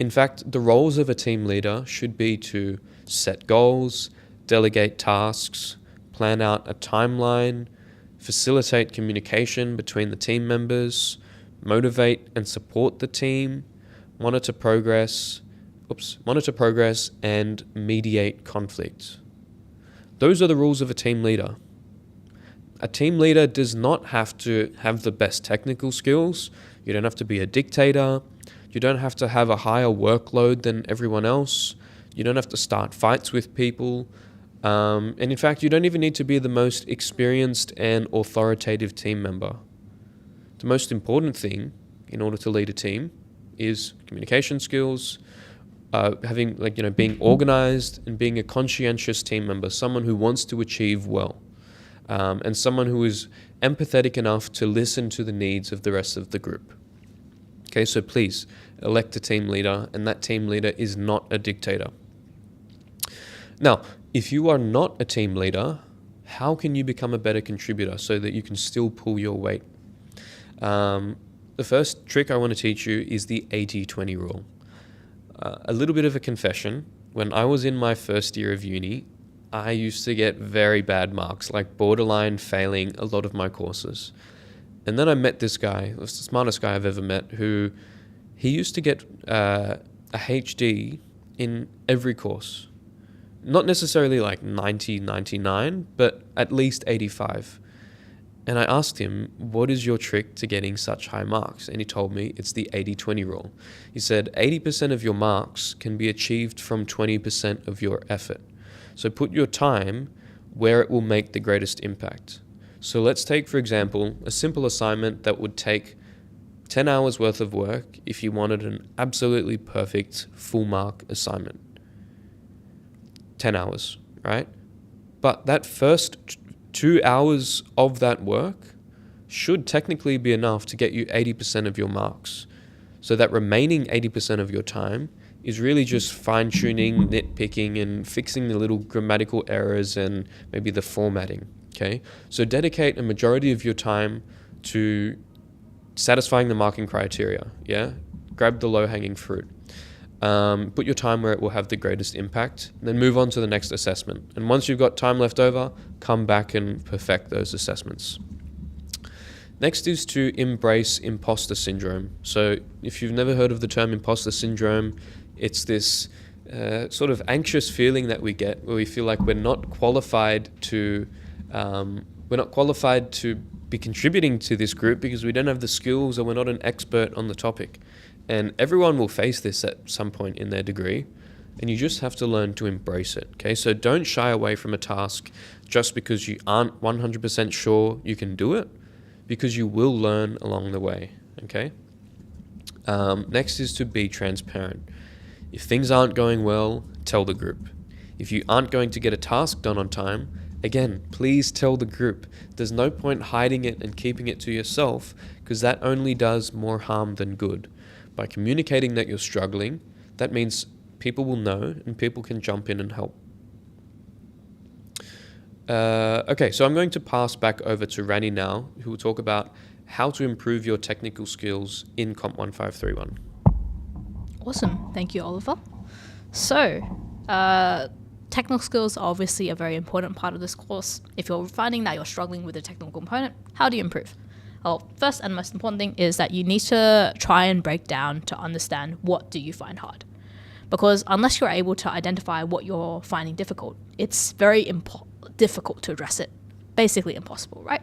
In fact, the roles of a team leader should be to set goals, delegate tasks, plan out a timeline, facilitate communication between the team members, motivate and support the team, monitor progress, and mediate conflict. Those are the rules of a team leader. A team leader does not have to have the best technical skills. You don't have to be a dictator. You don't have to have a higher workload than everyone else. You don't have to start fights with people. And in fact, you don't even need to be the most experienced and authoritative team member. The most important thing in order to lead a team is communication skills, being organized and being a conscientious team member, someone who wants to achieve well, and someone who is empathetic enough to listen to the needs of the rest of the group. Okay, so please elect a team leader, and that team leader is not a dictator. Now, if you are not a team leader, how can you become a better contributor so that you can still pull your weight? The first trick I want to teach you is the 80-20 rule. A little bit of a confession. When I was in my first year of uni, I used to get very bad marks, like borderline failing a lot of my courses. And then I met this guy, the smartest guy I've ever met, who he used to get a HD in every course. Not necessarily like 90, 99, but at least 85. And I asked him, what is your trick to getting such high marks? And he told me it's the 80-20 rule. He said 80% of your marks can be achieved from 20% of your effort. So put your time where it will make the greatest impact. So let's take, for example, a simple assignment that would take 10 hours worth of work if you wanted an absolutely perfect full mark assignment. 10 hours, right? But that first 2 hours of that work should technically be enough to get you 80% of your marks. So that remaining 80% of your time is really just fine-tuning, nitpicking, and fixing the little grammatical errors and maybe the formatting, okay? So dedicate a majority of your time to satisfying the marking criteria, yeah? Grab the low-hanging fruit. Put your time where it will have the greatest impact, and then move on to the next assessment. And once you've got time left over, come back and perfect those assessments. Next is to embrace imposter syndrome. So if you've never heard of the term imposter syndrome, it's this sort of anxious feeling that we get where we feel like we're not qualified to be contributing to this group because we don't have the skills or we're not an expert on the topic. And everyone will face this at some point in their degree, and you just have to learn to embrace it, okay? So don't shy away from a task just because you aren't 100% sure you can do it, because you will learn along the way, okay? Next is to be transparent. If things aren't going well, tell the group. If you aren't going to get a task done on time, again, please tell the group. There's no point hiding it and keeping it to yourself, because that only does more harm than good. By communicating that you're struggling, that means people will know and people can jump in and help. Okay, so I'm going to pass back over to Rani now, who will talk about how to improve your technical skills in COMP1531. Awesome. Thank you, Oliver. So, technical skills are obviously a very important part of this course. If you're finding that you're struggling with a technical component, how do you improve? Well, first and most important thing is that you need to try and break down to understand what do you find hard. Because unless you're able to identify what you're finding difficult, it's very difficult to address it. Basically impossible, right?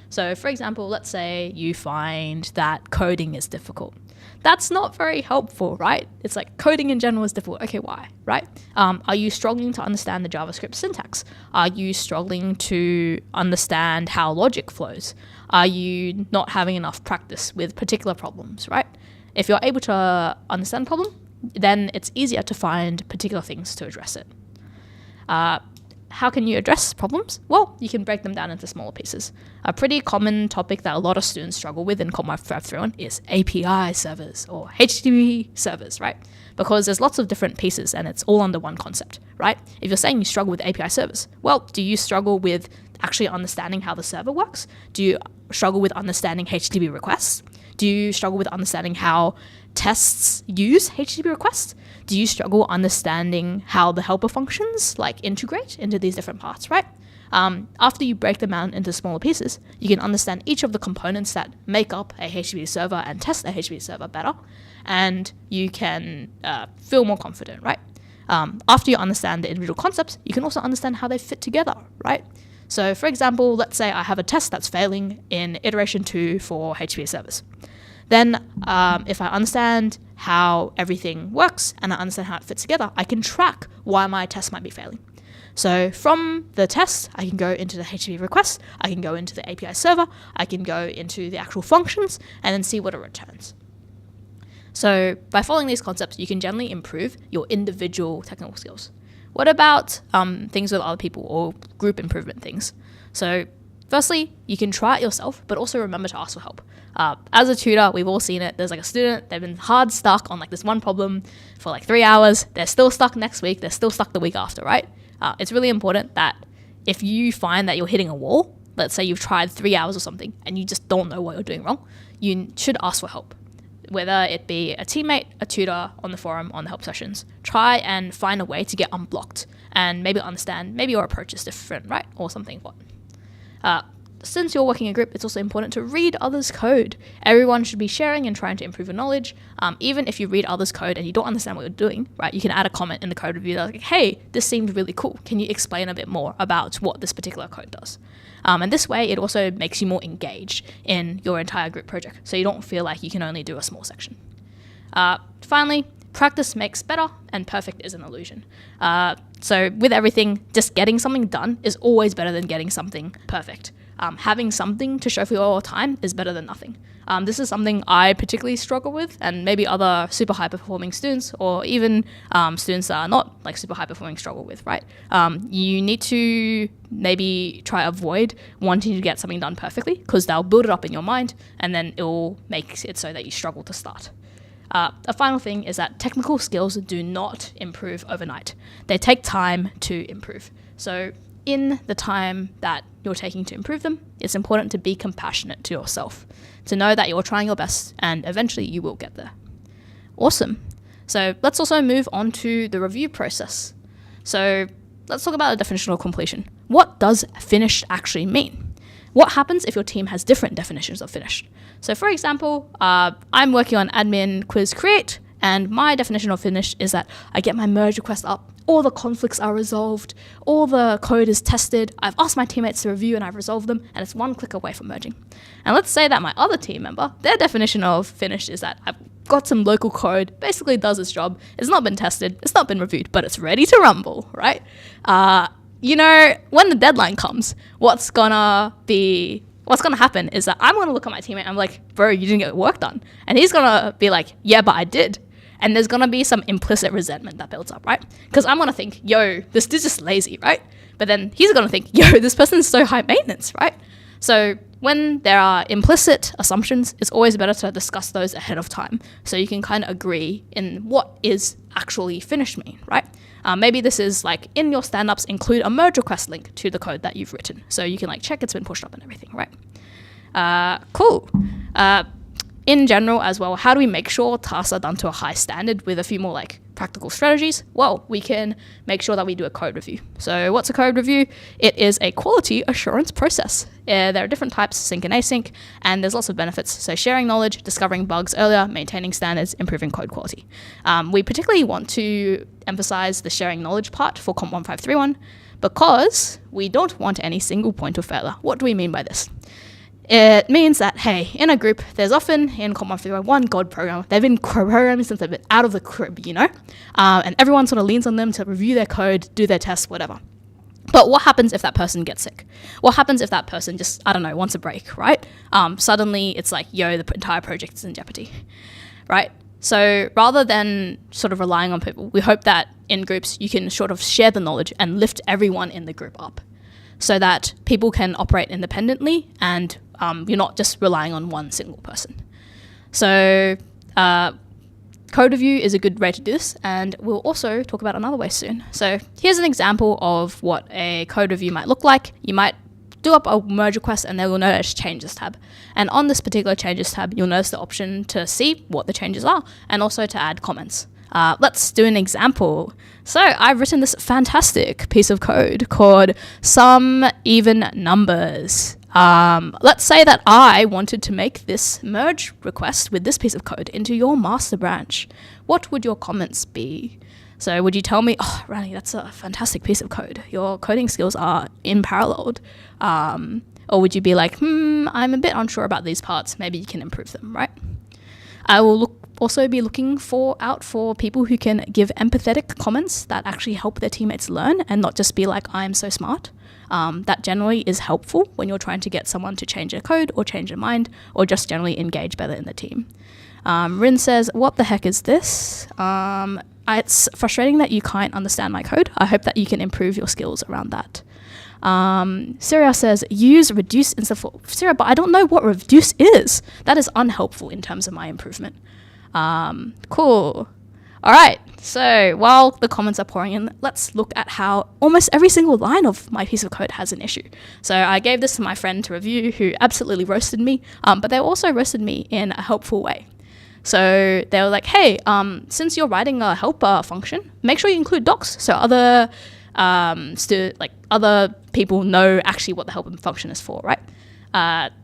So for example, let's say you find that coding is difficult. That's not very helpful, right? It's like coding in general is difficult. Okay, why, right? Are you struggling to understand the JavaScript syntax? Are you struggling to understand how logic flows? Are you not having enough practice with particular problems, right? If you're able to understand the problem, then it's easier to find particular things to address it. How can you address problems? Well, you can break them down into smaller pieces. A pretty common topic that a lot of students struggle with in COMP1531 is API servers or HTTP servers, right? Because there's lots of different pieces and it's all under one concept, right? If you're saying you struggle with API servers, well, do you struggle with actually understanding how the server works? Do you struggle with understanding HTTP requests? Do you struggle with understanding how tests use HTTP requests? Do you struggle understanding how the helper functions like integrate into these different parts, right? After you break them down into smaller pieces, you can understand each of the components that make up a HTTP server and test a HTTP server better, and you can feel more confident, right? After you understand the individual concepts, you can also understand how they fit together, right? So for example, let's say I have a test that's failing in iteration 2 for HTTP servers. Then if I understand how everything works and I understand how it fits together, I can track why my test might be failing. So from the test, I can go into the HTTP request, I can go into the API server, I can go into the actual functions, and then see what it returns. So by following these concepts, you can generally improve your individual technical skills. What about things with other people or group improvement things? So firstly, you can try it yourself, but also remember to ask for help. As a tutor, we've all seen it. There's like a student, they've been hard stuck on like this one problem for like 3 hours. They're still stuck next week. They're still stuck the week after, right? It's really important that if you find that you're hitting a wall, let's say you've tried 3 hours or something and you just don't know what you're doing wrong, you should ask for help. Whether it be a teammate, a tutor, on the forum, on the help sessions, try and find a way to get unblocked and maybe understand, maybe your approach is different, right? Or something. Since you're working in a group, it's also important to read others' code. Everyone should be sharing and trying to improve your knowledge. Even if you read others' code and you don't understand what you're doing, right? You can add a comment in the code review that's like, hey, this seemed really cool. Can you explain a bit more about what this particular code does? And this way, it also makes you more engaged in your entire group project, so you don't feel like you can only do a small section. Finally, practice makes better, and perfect is an illusion. So with everything, just getting something done is always better than getting something perfect. Having something to show for your time is better than nothing. This is something I particularly struggle with, and maybe other super high-performing students, or even students that are not like super high-performing struggle with, right? You need to maybe try avoid wanting to get something done perfectly, because they'll build it up in your mind, and then it will make it so that you struggle to start. A final thing is that technical skills do not improve overnight. They take time to improve. So in the time that you're taking to improve them, it's important to be compassionate to yourself, to know that you're trying your best and eventually you will get there. Awesome. So let's also move on to the review process. So let's talk about the definition of completion. What does finished actually mean? What happens if your team has different definitions of finished? So for example, I'm working on admin quiz create, and my definition of finished is that I get my merge request up, all the conflicts are resolved, all the code is tested, I've asked my teammates to review and I've resolved them, and it's one click away from merging. And let's say that my other team member, their definition of finished is that I've got some local code, basically does its job, it's not been tested, it's not been reviewed, but it's ready to rumble, right? When the deadline comes, what's gonna happen is that I'm gonna look at my teammate and I'm like, bro, you didn't get work done. And he's gonna be like, yeah, but I did. And there's gonna be some implicit resentment that builds up, right? Because I'm gonna think, yo, this dude's just lazy, right? But then he's gonna think, yo, this person's so high maintenance, right? So when there are implicit assumptions, it's always better to discuss those ahead of time, so you can kind of agree in what is actually finished mean, right? Maybe this is like in your stand-ups, include a merge request link to the code that you've written, so you can like check it's been pushed up and everything, right? Cool. In general as well, how do we make sure tasks are done to a high standard with a few more like practical strategies? Well, we can make sure that we do a code review. So what's a code review? It is a quality assurance process. There are different types, sync and async, and there's lots of benefits. So sharing knowledge, discovering bugs earlier, maintaining standards, improving code quality. We particularly want to emphasize the sharing knowledge part for COMP1531 because we don't want any single point of failure. What do we mean by this? It means that, hey, in a group, there's often, in COMP1531, one God programmer. They've been programming since they've been out of the crib, and everyone sort of leans on them to review their code, do their tests, whatever. But what happens if that person gets sick? What happens if that person just, wants a break, right? Suddenly, it's like, yo, the entire project is in jeopardy, right? So rather than sort of relying on people, we hope that in groups, you can sort of share the knowledge and lift everyone in the group up so that people can operate independently and you're not just relying on one single person. So code review is a good way to do this, and we'll also talk about another way soon. So here's an example of what a code review might look like. You might do up a merge request and then you'll notice changes tab. And on this particular changes tab, you'll notice the option to see what the changes are and also to add comments. Let's do an example. So I've written this fantastic piece of code called Some Even Numbers. Let's say that I wanted to make this merge request with this piece of code into your master branch. What would your comments be? So would you tell me, oh, Rani, that's a fantastic piece of code. Your coding skills are unparalleled. Or would you be like, I'm a bit unsure about these parts. Maybe you can improve them, right? I will also be looking out for people who can give empathetic comments that actually help their teammates learn and not just be like, I'm so smart. That generally is helpful when you're trying to get someone to change their code or change their mind or just generally engage better in the team. Rin says, what the heck is this? It's frustrating that you can't understand my code. I hope that you can improve your skills around that. Syria says, use reduce instead for Syria, but I don't know what reduce is. That is unhelpful in terms of my improvement. Cool. All right, so while the comments are pouring in, let's look at how almost every single line of my piece of code has an issue. So I gave this to my friend to review who absolutely roasted me, but they also roasted me in a helpful way. So they were like, hey, since you're writing a helper function, make sure you include docs so other other people know actually what the helper function is for, right?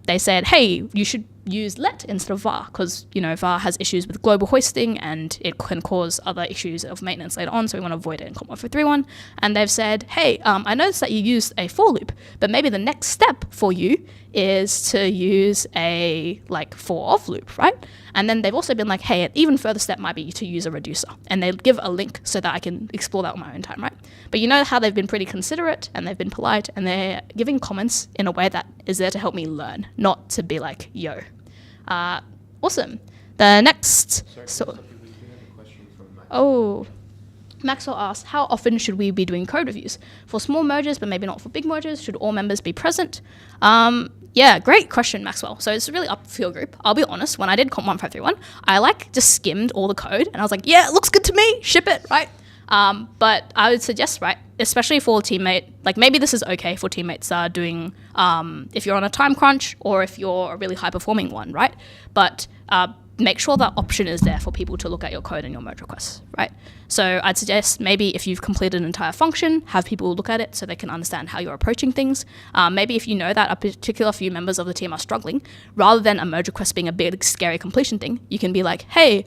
They said, hey, you should use let instead of var because, var has issues with global hoisting and it can cause other issues of maintenance later on, so we want to avoid it in COMP1531. And they've said, hey, I noticed that you used a for loop, but maybe the next step for you is to use a for of loop, right? And then they've also been like, hey, an even further step might be to use a reducer. And they give a link so that I can explore that on my own time, right? But you know how they've been pretty considerate and they've been polite and they're giving comments in a way that is there to help me learn, not to be like, yo. Awesome. The next... Maxwell asked, how often should we be doing code reviews? For small mergers, but maybe not for big mergers, should all members be present? Yeah, great question, Maxwell. So it's really up for your group. I'll be honest, when I did COMP1531, I just skimmed all the code and I was like, yeah, it looks good to me, ship it, right? But I would suggest, right, especially for a teammate, maybe this is okay for teammates doing, if you're on a time crunch or if you're a really high performing one, right? But make sure that option is there for people to look at your code and your merge requests, right? So I'd suggest maybe if you've completed an entire function, have people look at it so they can understand how you're approaching things. Maybe if you know that a particular few members of the team are struggling, rather than a merge request being a big, scary completion thing, you can be like, hey,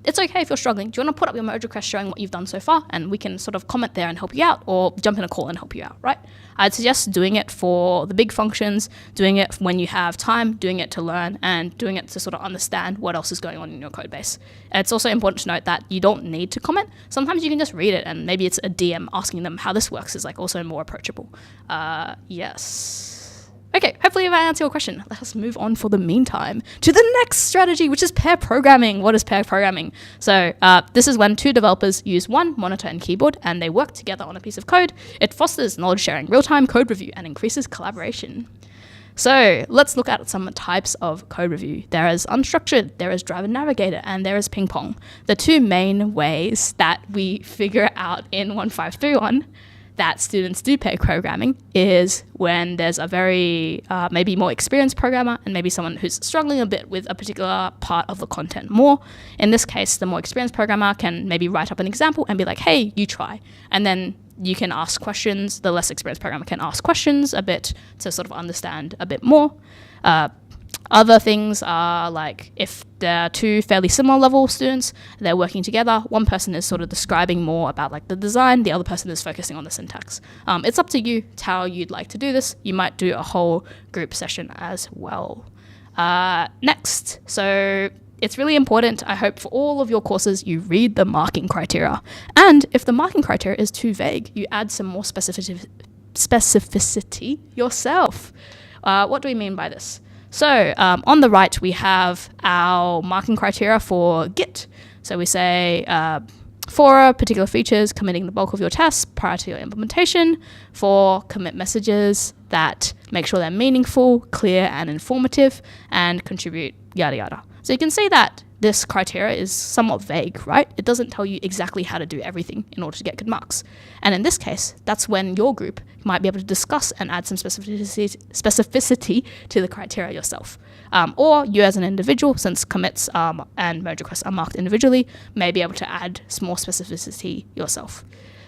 it's okay if you're struggling. Do you want to put up your merge request showing what you've done so far? And we can sort of comment there and help you out or jump in a call and help you out, right? I'd suggest doing it for the big functions, doing it when you have time, doing it to learn, and doing it to sort of understand what else is going on in your code base. It's also important to note that you don't need to comment. Sometimes you can just read it and maybe it's a DM asking them how this works is also more approachable. Yes. Okay, hopefully I answered your question. Let us move on for the meantime to the next strategy, which is pair programming. What is pair programming? So this is when two developers use one monitor and keyboard and they work together on a piece of code. It fosters knowledge sharing, real-time code review, and increases collaboration. So let's look at some types of code review. There is unstructured, there is driver navigator, and there is ping pong. The two main ways that we figure out in 1531 that students do pair programming is when there's a very maybe more experienced programmer and maybe someone who's struggling a bit with a particular part of the content more. In this case, the more experienced programmer can maybe write up an example and be like, hey, you try. And then you can ask questions. The less experienced programmer can ask questions a bit to sort of understand a bit more. Other things are if there are two fairly similar level students, they're working together, one person is sort of describing more about the design, the other person is focusing on the syntax. It's up to you how you'd like to do this. You might do a whole group session as well. Next, so it's really important, I hope, for all of your courses, you read the marking criteria. And if the marking criteria is too vague, you add some more specificity yourself. What do we mean by this? So on the right, we have our marking criteria for Git. So we say for particular features, committing the bulk of your tests prior to your implementation, for commit messages that make sure they're meaningful, clear, and informative, and contribute, yada, yada. So you can see that this criteria is somewhat vague, right? It doesn't tell you exactly how to do everything in order to get good marks. And in this case, that's when your group might be able to discuss and add some specificity to the criteria yourself. Or you as an individual, since commits and merge requests are marked individually, may be able to add some more specificity yourself.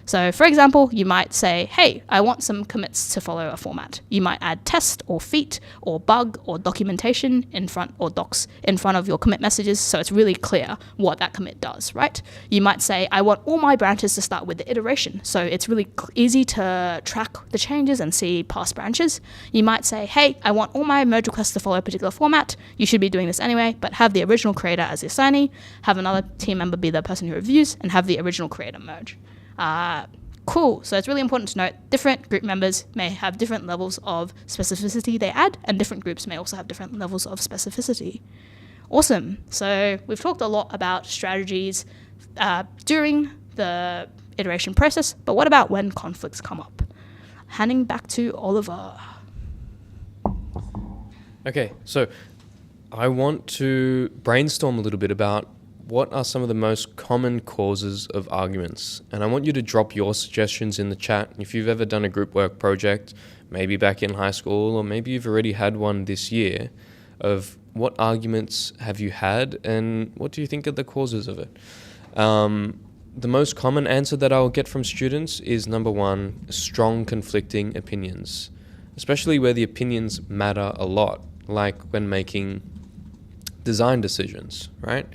So for example, you might say, hey, I want some commits to follow a format. You might add test or feat or bug or documentation in front, or docs in front of your commit messages, so it's really clear what that commit does, right? You might say, I want all my branches to start with the iteration, so it's really easy to track the changes and see past branches. You might say, hey, I want all my merge requests to follow a particular format. You should be doing this anyway, but have the original creator as the assignee, have another team member be the person who reviews, and have the original creator merge. Cool. So it's really important to note different group members may have different levels of specificity they add, and different groups may also have different levels of specificity. Awesome. So we've talked a lot about strategies during the iteration process, but what about when conflicts come up? Handing back to Oliver. Okay, so I want to brainstorm a little bit about what are some of the most common causes of arguments. And I want you to drop your suggestions in the chat. If you've ever done a group work project, maybe back in high school, or maybe you've already had one this year, of what arguments have you had and what do you think are the causes of it? The most common answer that I'll get from students is number one, strong conflicting opinions, especially where the opinions matter a lot, like when making design decisions, right?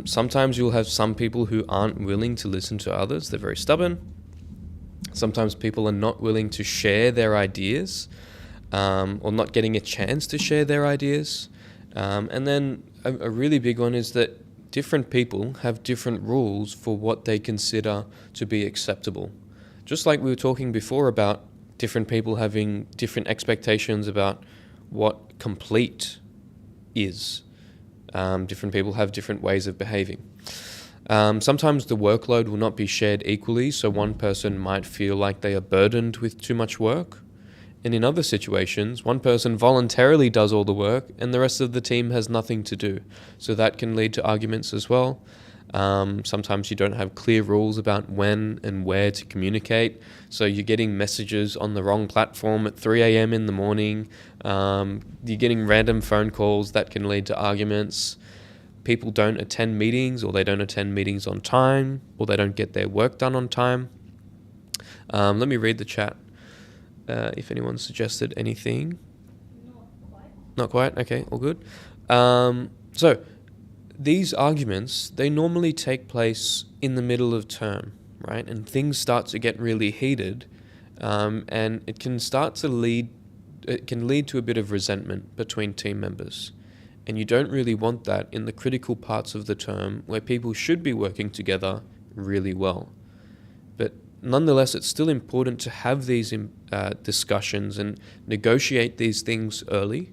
Sometimes you'll have some people who aren't willing to listen to others. They're very stubborn. Sometimes people are not willing to share their ideas, or not getting a chance to share their ideas. And then a really big one is that different people have different rules for what they consider to be acceptable. Just like we were talking before about different people having different expectations about what complete is. Different people have different ways of behaving. Sometimes the workload will not be shared equally, so one person might feel like they are burdened with too much work. And in other situations, one person voluntarily does all the work and the rest of the team has nothing to do. So that can lead to arguments as well. Sometimes you don't have clear rules about when and where to communicate. So you're getting messages on the wrong platform at 3 a.m. in the morning. You're getting random phone calls that can lead to arguments. People don't attend meetings, or they don't attend meetings on time, or they don't get their work done on time. Let me read the chat. If anyone suggested anything. Not quite? Okay, all good. So these arguments, they normally take place in the middle of term, right? And things start to get really heated, and it can lead to a bit of resentment between team members. And you don't really want that in the critical parts of the term where people should be working together really well. But nonetheless, it's still important to have these discussions and negotiate these things early.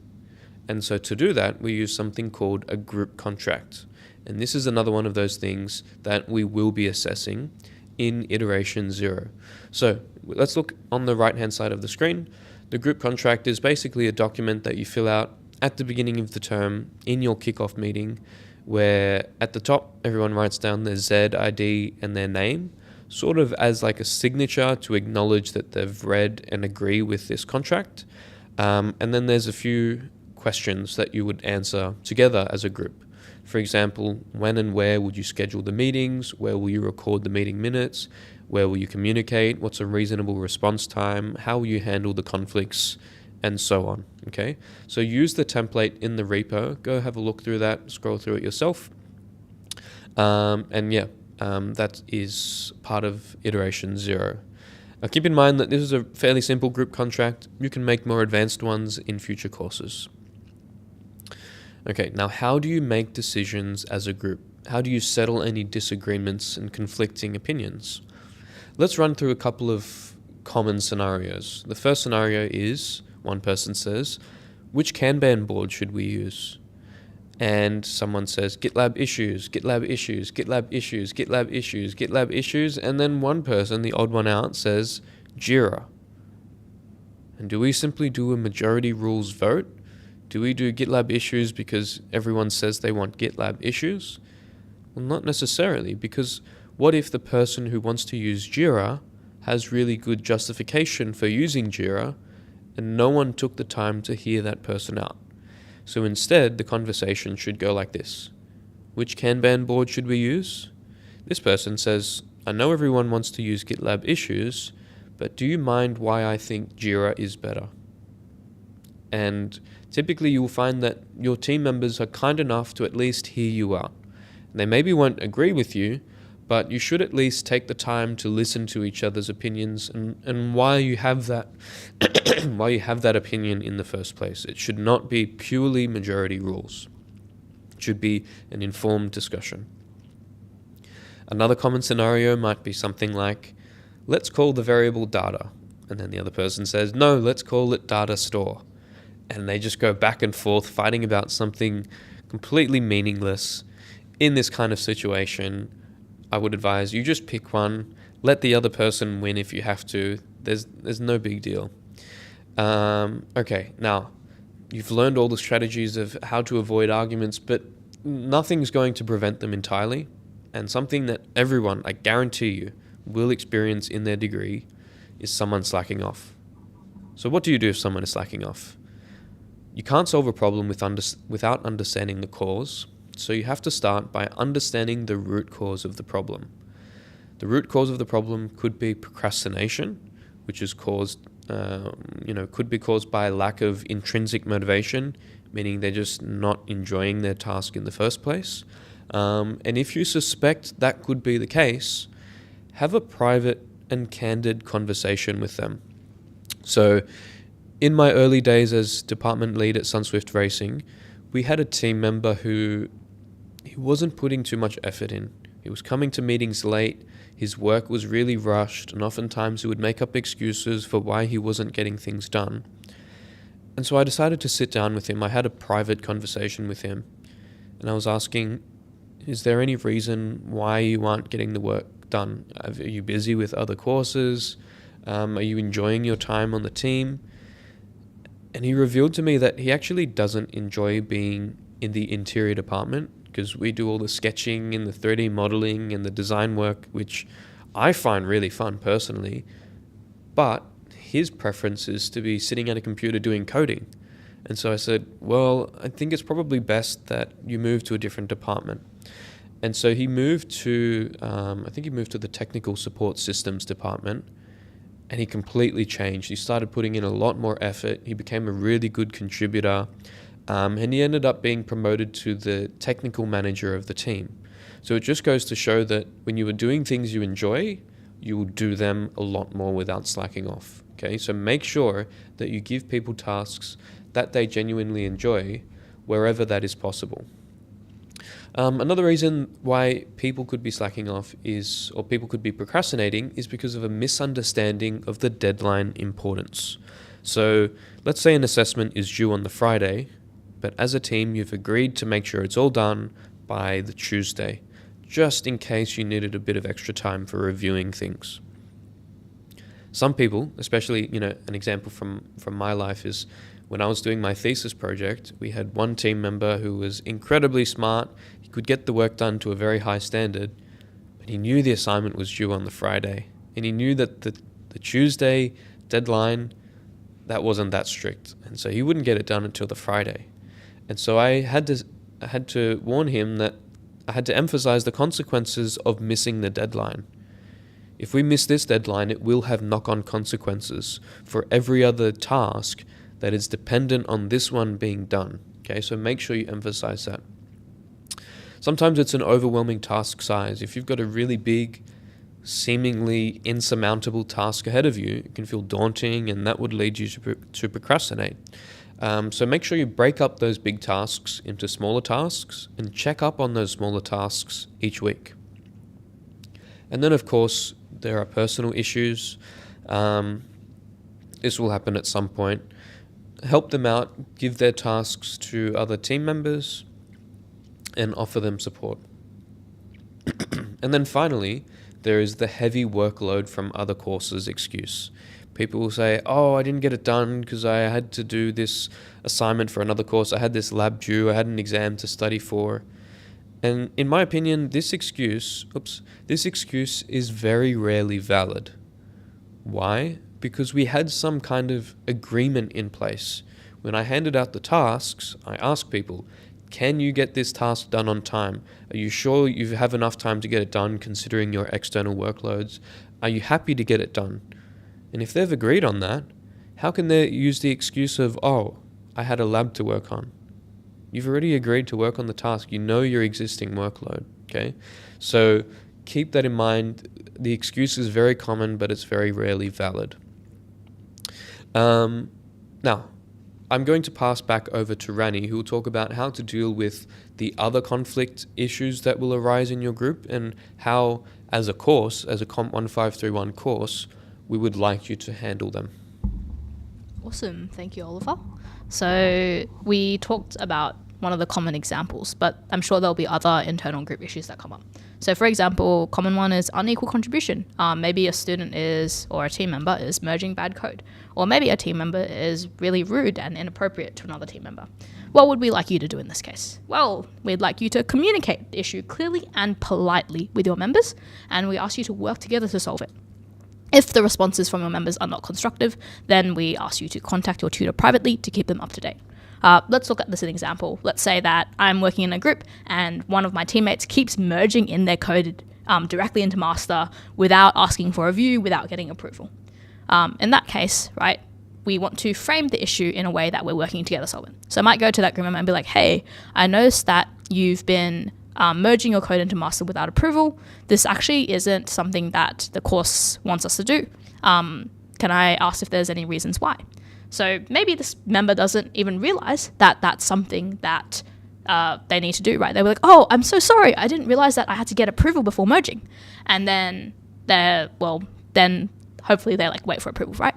And so to do that, we use something called a group contract. And this is another one of those things that we will be assessing in iteration 0. So let's look on the right-hand side of the screen. The group contract is basically a document that you fill out at the beginning of the term in your kickoff meeting, where at the top, everyone writes down their Z ID and their name, sort of as like a signature to acknowledge that they've read and agree with this contract. And then there's a few questions that you would answer together as a group. For example, when and where would you schedule the meetings? Where will you record the meeting minutes? Where will you communicate? What's a reasonable response time? How will you handle the conflicts? And so on, okay? So use the template in the repo. Go have a look through that, scroll through it yourself. That is part of iteration 0. Now keep in mind that this is a fairly simple group contract. You can make more advanced ones in future courses. Okay, now how do you make decisions as a group? How do you settle any disagreements and conflicting opinions? Let's run through a couple of common scenarios. The first scenario is, one person says, which Kanban board should we use? And someone says, GitLab issues, GitLab issues, GitLab issues, GitLab issues, GitLab issues, and then one person, the odd one out, says Jira. And do we simply do a majority rules vote? Do we do GitLab issues because everyone says they want GitLab issues? Well, not necessarily, because what if the person who wants to use Jira has really good justification for using Jira, and no one took the time to hear that person out? So instead, the conversation should go like this. Which Kanban board should we use? This person says I know everyone wants to use GitLab issues, but do you mind why I think Jira is better? And typically you'll find that your team members are kind enough to at least hear you out. They maybe won't agree with you, but you should at least take the time to listen to each other's opinions and why you have that why you have that opinion in the first place. It should not be purely majority rules. It should be an informed discussion. Another common scenario might be something like, let's call the variable data. And then the other person says, no, let's call it data store. And they just go back and forth fighting about something completely meaningless. In this kind of situation, I would advise you just pick one, let the other person win if you have to. There's no big deal. Okay, now you've learned all the strategies of how to avoid arguments, but nothing's going to prevent them entirely. And something that everyone, I guarantee you, will experience in their degree is someone slacking off. So what do you do if someone is slacking off? You can't solve a problem without understanding the cause. So you have to start by understanding the root cause of the problem. The root cause of the problem could be procrastination, which is could be caused by lack of intrinsic motivation, meaning they're just not enjoying their task in the first place. And if you suspect that could be the case, have a private and candid conversation with them. So in my early days as department lead at SunSwift Racing, we had a team member who he wasn't putting too much effort in. He was coming to meetings late, his work was really rushed, and oftentimes he would make up excuses for why he wasn't getting things done. And so I decided to sit down with him. I had a private conversation with him, and I was asking, is there any reason why you aren't getting the work done? Are you busy with other courses? Are you enjoying your time on the team? And he revealed to me that he actually doesn't enjoy being in the interior department, because we do all the sketching and the 3D modeling and the design work, which I find really fun personally. But his preference is to be sitting at a computer doing coding. And so I said, well, I think it's probably best that you move to a different department. And so he moved to, the technical support systems department, and he completely changed. He started putting in a lot more effort. He became a really good contributor, and he ended up being promoted to the technical manager of the team. So it just goes to show that when you are doing things you enjoy, you will do them a lot more without slacking off. Okay, so make sure that you give people tasks that they genuinely enjoy wherever that is possible. Another reason why people could be slacking off or people could be procrastinating is because of a misunderstanding of the deadline importance. So let's say an assessment is due on the Friday, but as a team you've agreed to make sure it's all done by the Tuesday, just in case you needed a bit of extra time for reviewing things. Some people, especially, an example from my life is when I was doing my thesis project, we had one team member who was incredibly smart. He could get the work done to a very high standard, but he knew the assignment was due on the Friday. And he knew that the Tuesday deadline, that wasn't that strict. And so he wouldn't get it done until the Friday. And so I had to warn him that I had to emphasize the consequences of missing the deadline. If we miss this deadline, it will have knock-on consequences for every other task that is dependent on this one being done. Okay, so make sure you emphasize that. Sometimes it's an overwhelming task size. If you've got a really big, seemingly insurmountable task ahead of you, it can feel daunting, and that would lead you to procrastinate. So make sure you break up those big tasks into smaller tasks and check up on those smaller tasks each week. And then, of course, there are personal issues. This will happen at some point. Help them out, give their tasks to other team members, and offer them support. And then finally, there is the heavy workload from other courses excuse. People will say, oh, I didn't get it done because I had to do this assignment for another course. I had this lab due. I had an exam to study for. And in my opinion, this excuse is very rarely valid. Why? Because we had some kind of agreement in place. When I handed out the tasks, I asked people, can you get this task done on time? Are you sure you have enough time to get it done considering your external workloads? Are you happy to get it done? And if they've agreed on that, how can they use the excuse of, oh, I had a lab to work on? You've already agreed to work on the task. You know your existing workload, okay? So keep that in mind. The excuse is very common, but it's very rarely valid. Now, I'm going to pass back over to Rani, who will talk about how to deal with the other conflict issues that will arise in your group and how, as a course, as a COMP1531 course, we would like you to handle them. Awesome. Thank you, Oliver. So we talked about one of the common examples, but I'm sure there'll be other internal group issues that come up. So for example, common one is unequal contribution. Maybe a student is, or a team member is merging bad code. Or maybe a team member is really rude and inappropriate to another team member. What would we like you to do in this case? Well, we'd like you to communicate the issue clearly and politely with your members, and we ask you to work together to solve it. If the responses from your members are not constructive, then we ask you to contact your tutor privately to keep them up to date. Let's look at this as an example. Let's say that I'm working in a group and one of my teammates keeps merging in their code directly into master without asking for a view, without getting approval. In that case, right, we want to frame the issue in a way that we're working together to solve it. So I might go to that group member and be like, hey, I noticed that you've been merging your code into master without approval. This actually isn't something that the course wants us to do. Can I ask if there's any reasons why? So maybe this member doesn't even realize that that's something that they need to do, right? They were like, oh, I'm so sorry. I didn't realize that I had to get approval before merging. And then then hopefully they like wait for approval, right?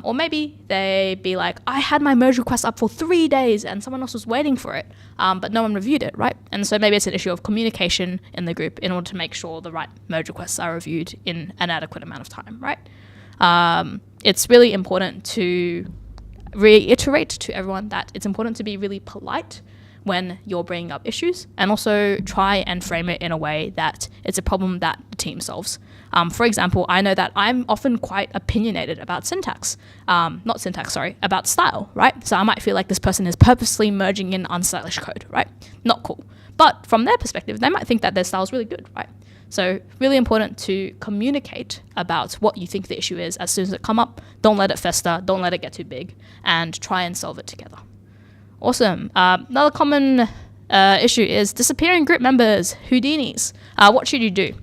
Or maybe they be like, I had my merge request up for 3 days and someone else was waiting for it, but no one reviewed it, right? And so maybe it's an issue of communication in the group in order to make sure the right merge requests are reviewed in an adequate amount of time, right? It's really important to reiterate to everyone that it's important to be really polite when you're bringing up issues, and also try and frame it in a way that it's a problem that the team solves. For example, I know that I'm often quite opinionated about about style, right? So I might feel like this person is purposely merging in unstylish code, right? Not cool. But from their perspective, they might think that their style is really good, right? So really important to communicate about what you think the issue is as soon as it come up. Don't let it fester, don't let it get too big, and try and solve it together. Awesome. Another common issue is disappearing group members, Houdinis. What should you do?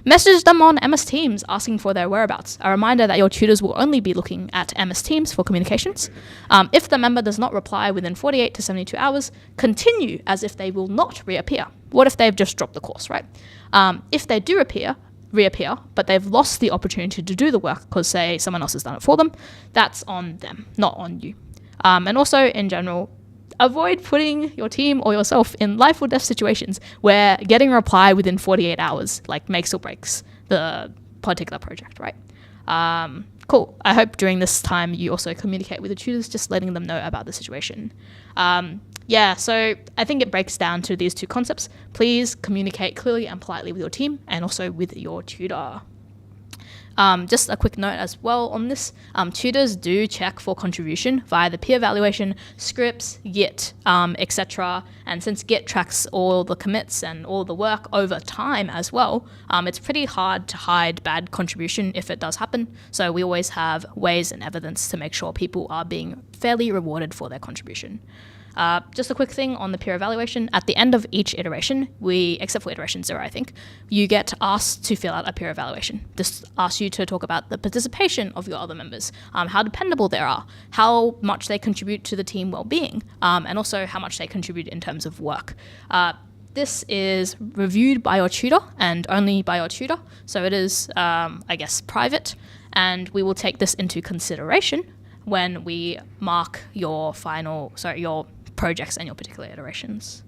Message them on MS Teams asking for their whereabouts. A reminder that your tutors will only be looking at MS Teams for communications. If the member does not reply within 48 to 72 hours, continue as if they will not reappear. What if they've just dropped the course, right? If they do reappear, but they've lost the opportunity to do the work because, say, someone else has done it for them, that's on them, not on you. And also, in general, avoid putting your team or yourself in life or death situations where getting a reply within 48 hours like makes or breaks the particular project, right? Cool. I hope during this time you also communicate with the tutors, just letting them know about the situation. So I think it breaks down to these two concepts. Please communicate clearly and politely with your team and also with your tutor. Just a quick note as well on this, tutors do check for contribution via the peer evaluation, scripts, Git, etc. And since Git tracks all the commits and all the work over time as well, it's pretty hard to hide bad contribution if it does happen. So we always have ways and evidence to make sure people are being fairly rewarded for their contribution. Just a quick thing on the peer evaluation. At the end of each iteration, except for iteration 0, I think, you get asked to fill out a peer evaluation. This asks you to talk about the participation of your other members, how dependable they are, how much they contribute to the team well-being, and also how much they contribute in terms of work. This is reviewed by your tutor and only by your tutor, so it is, private, and we will take this into consideration when we mark your projects and your particular iterations.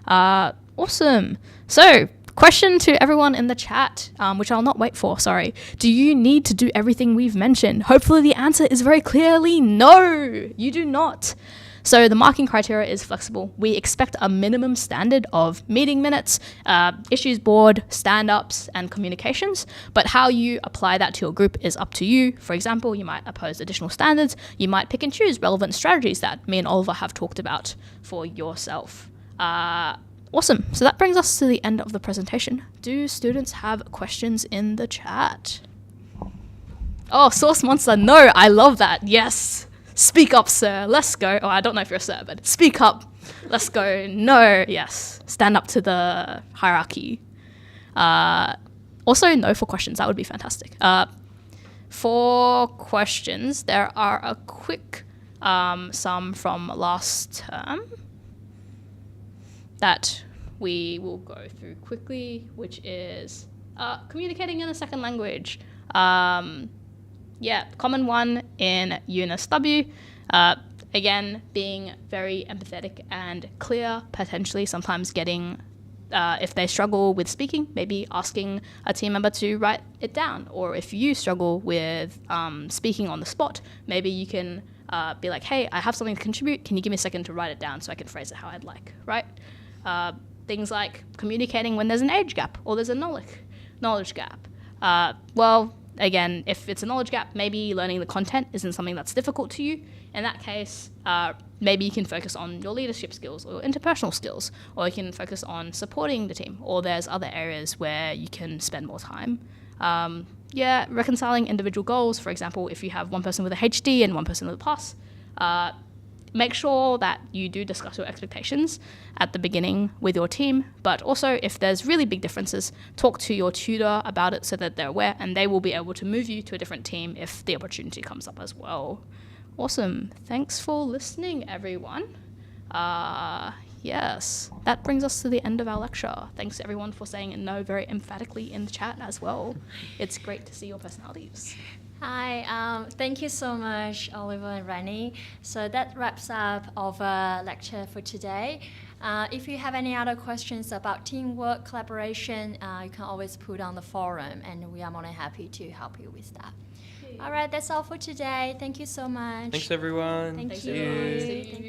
Awesome. So, question to everyone in the chat, which I'll not wait for, sorry. Do you need to do everything we've mentioned? Hopefully the answer is very clearly no, you do not. So the marking criteria is flexible. We expect a minimum standard of meeting minutes, issues board, stand-ups, and communications, but how you apply that to your group is up to you. For example, you might oppose additional standards. You might pick and choose relevant strategies that me and Oliver have talked about for yourself. Awesome. So that brings us to the end of the presentation. Do students have questions in the chat? Oh, Source Monster. No, I love that. Yes. Speak up, sir. Let's go. Oh, I don't know if you're a sir, but speak up. Let's go. No. Yes. Stand up to the hierarchy. Also, no for questions. That would be fantastic. For questions, there are a quick some from last term that we will go through quickly, which is communicating in a second language. Common one in Eunice W. Again, being very empathetic and clear, potentially sometimes getting, if they struggle with speaking, maybe asking a team member to write it down. Or if you struggle with speaking on the spot, maybe you can be like, hey, I have something to contribute. Can you give me a second to write it down so I can phrase it how I'd like, right? Things like communicating when there's an age gap or there's a knowledge gap. Again, if it's a knowledge gap, maybe learning the content isn't something that's difficult to you. In that case, maybe you can focus on your leadership skills or interpersonal skills, or you can focus on supporting the team, or there's other areas where you can spend more time. Reconciling individual goals. For example, if you have one person with a HD and one person with a pass, make sure that you do discuss your expectations at the beginning with your team, but also if there's really big differences, talk to your tutor about it so that they're aware, and they will be able to move you to a different team if the opportunity comes up as well. Awesome. Thanks for listening, everyone. Yes, that brings us to the end of our lecture. Thanks everyone for saying no very emphatically in the chat as well. It's great to see your personalities. Hi, thank you so much, Oliver and Rani. So that wraps up our lecture for today. If you have any other questions about teamwork, collaboration, you can always put on the forum, and we are more than happy to help you with that. All right, that's all for today. Thank you so much. Thanks, everyone. Thank See you. you. Thank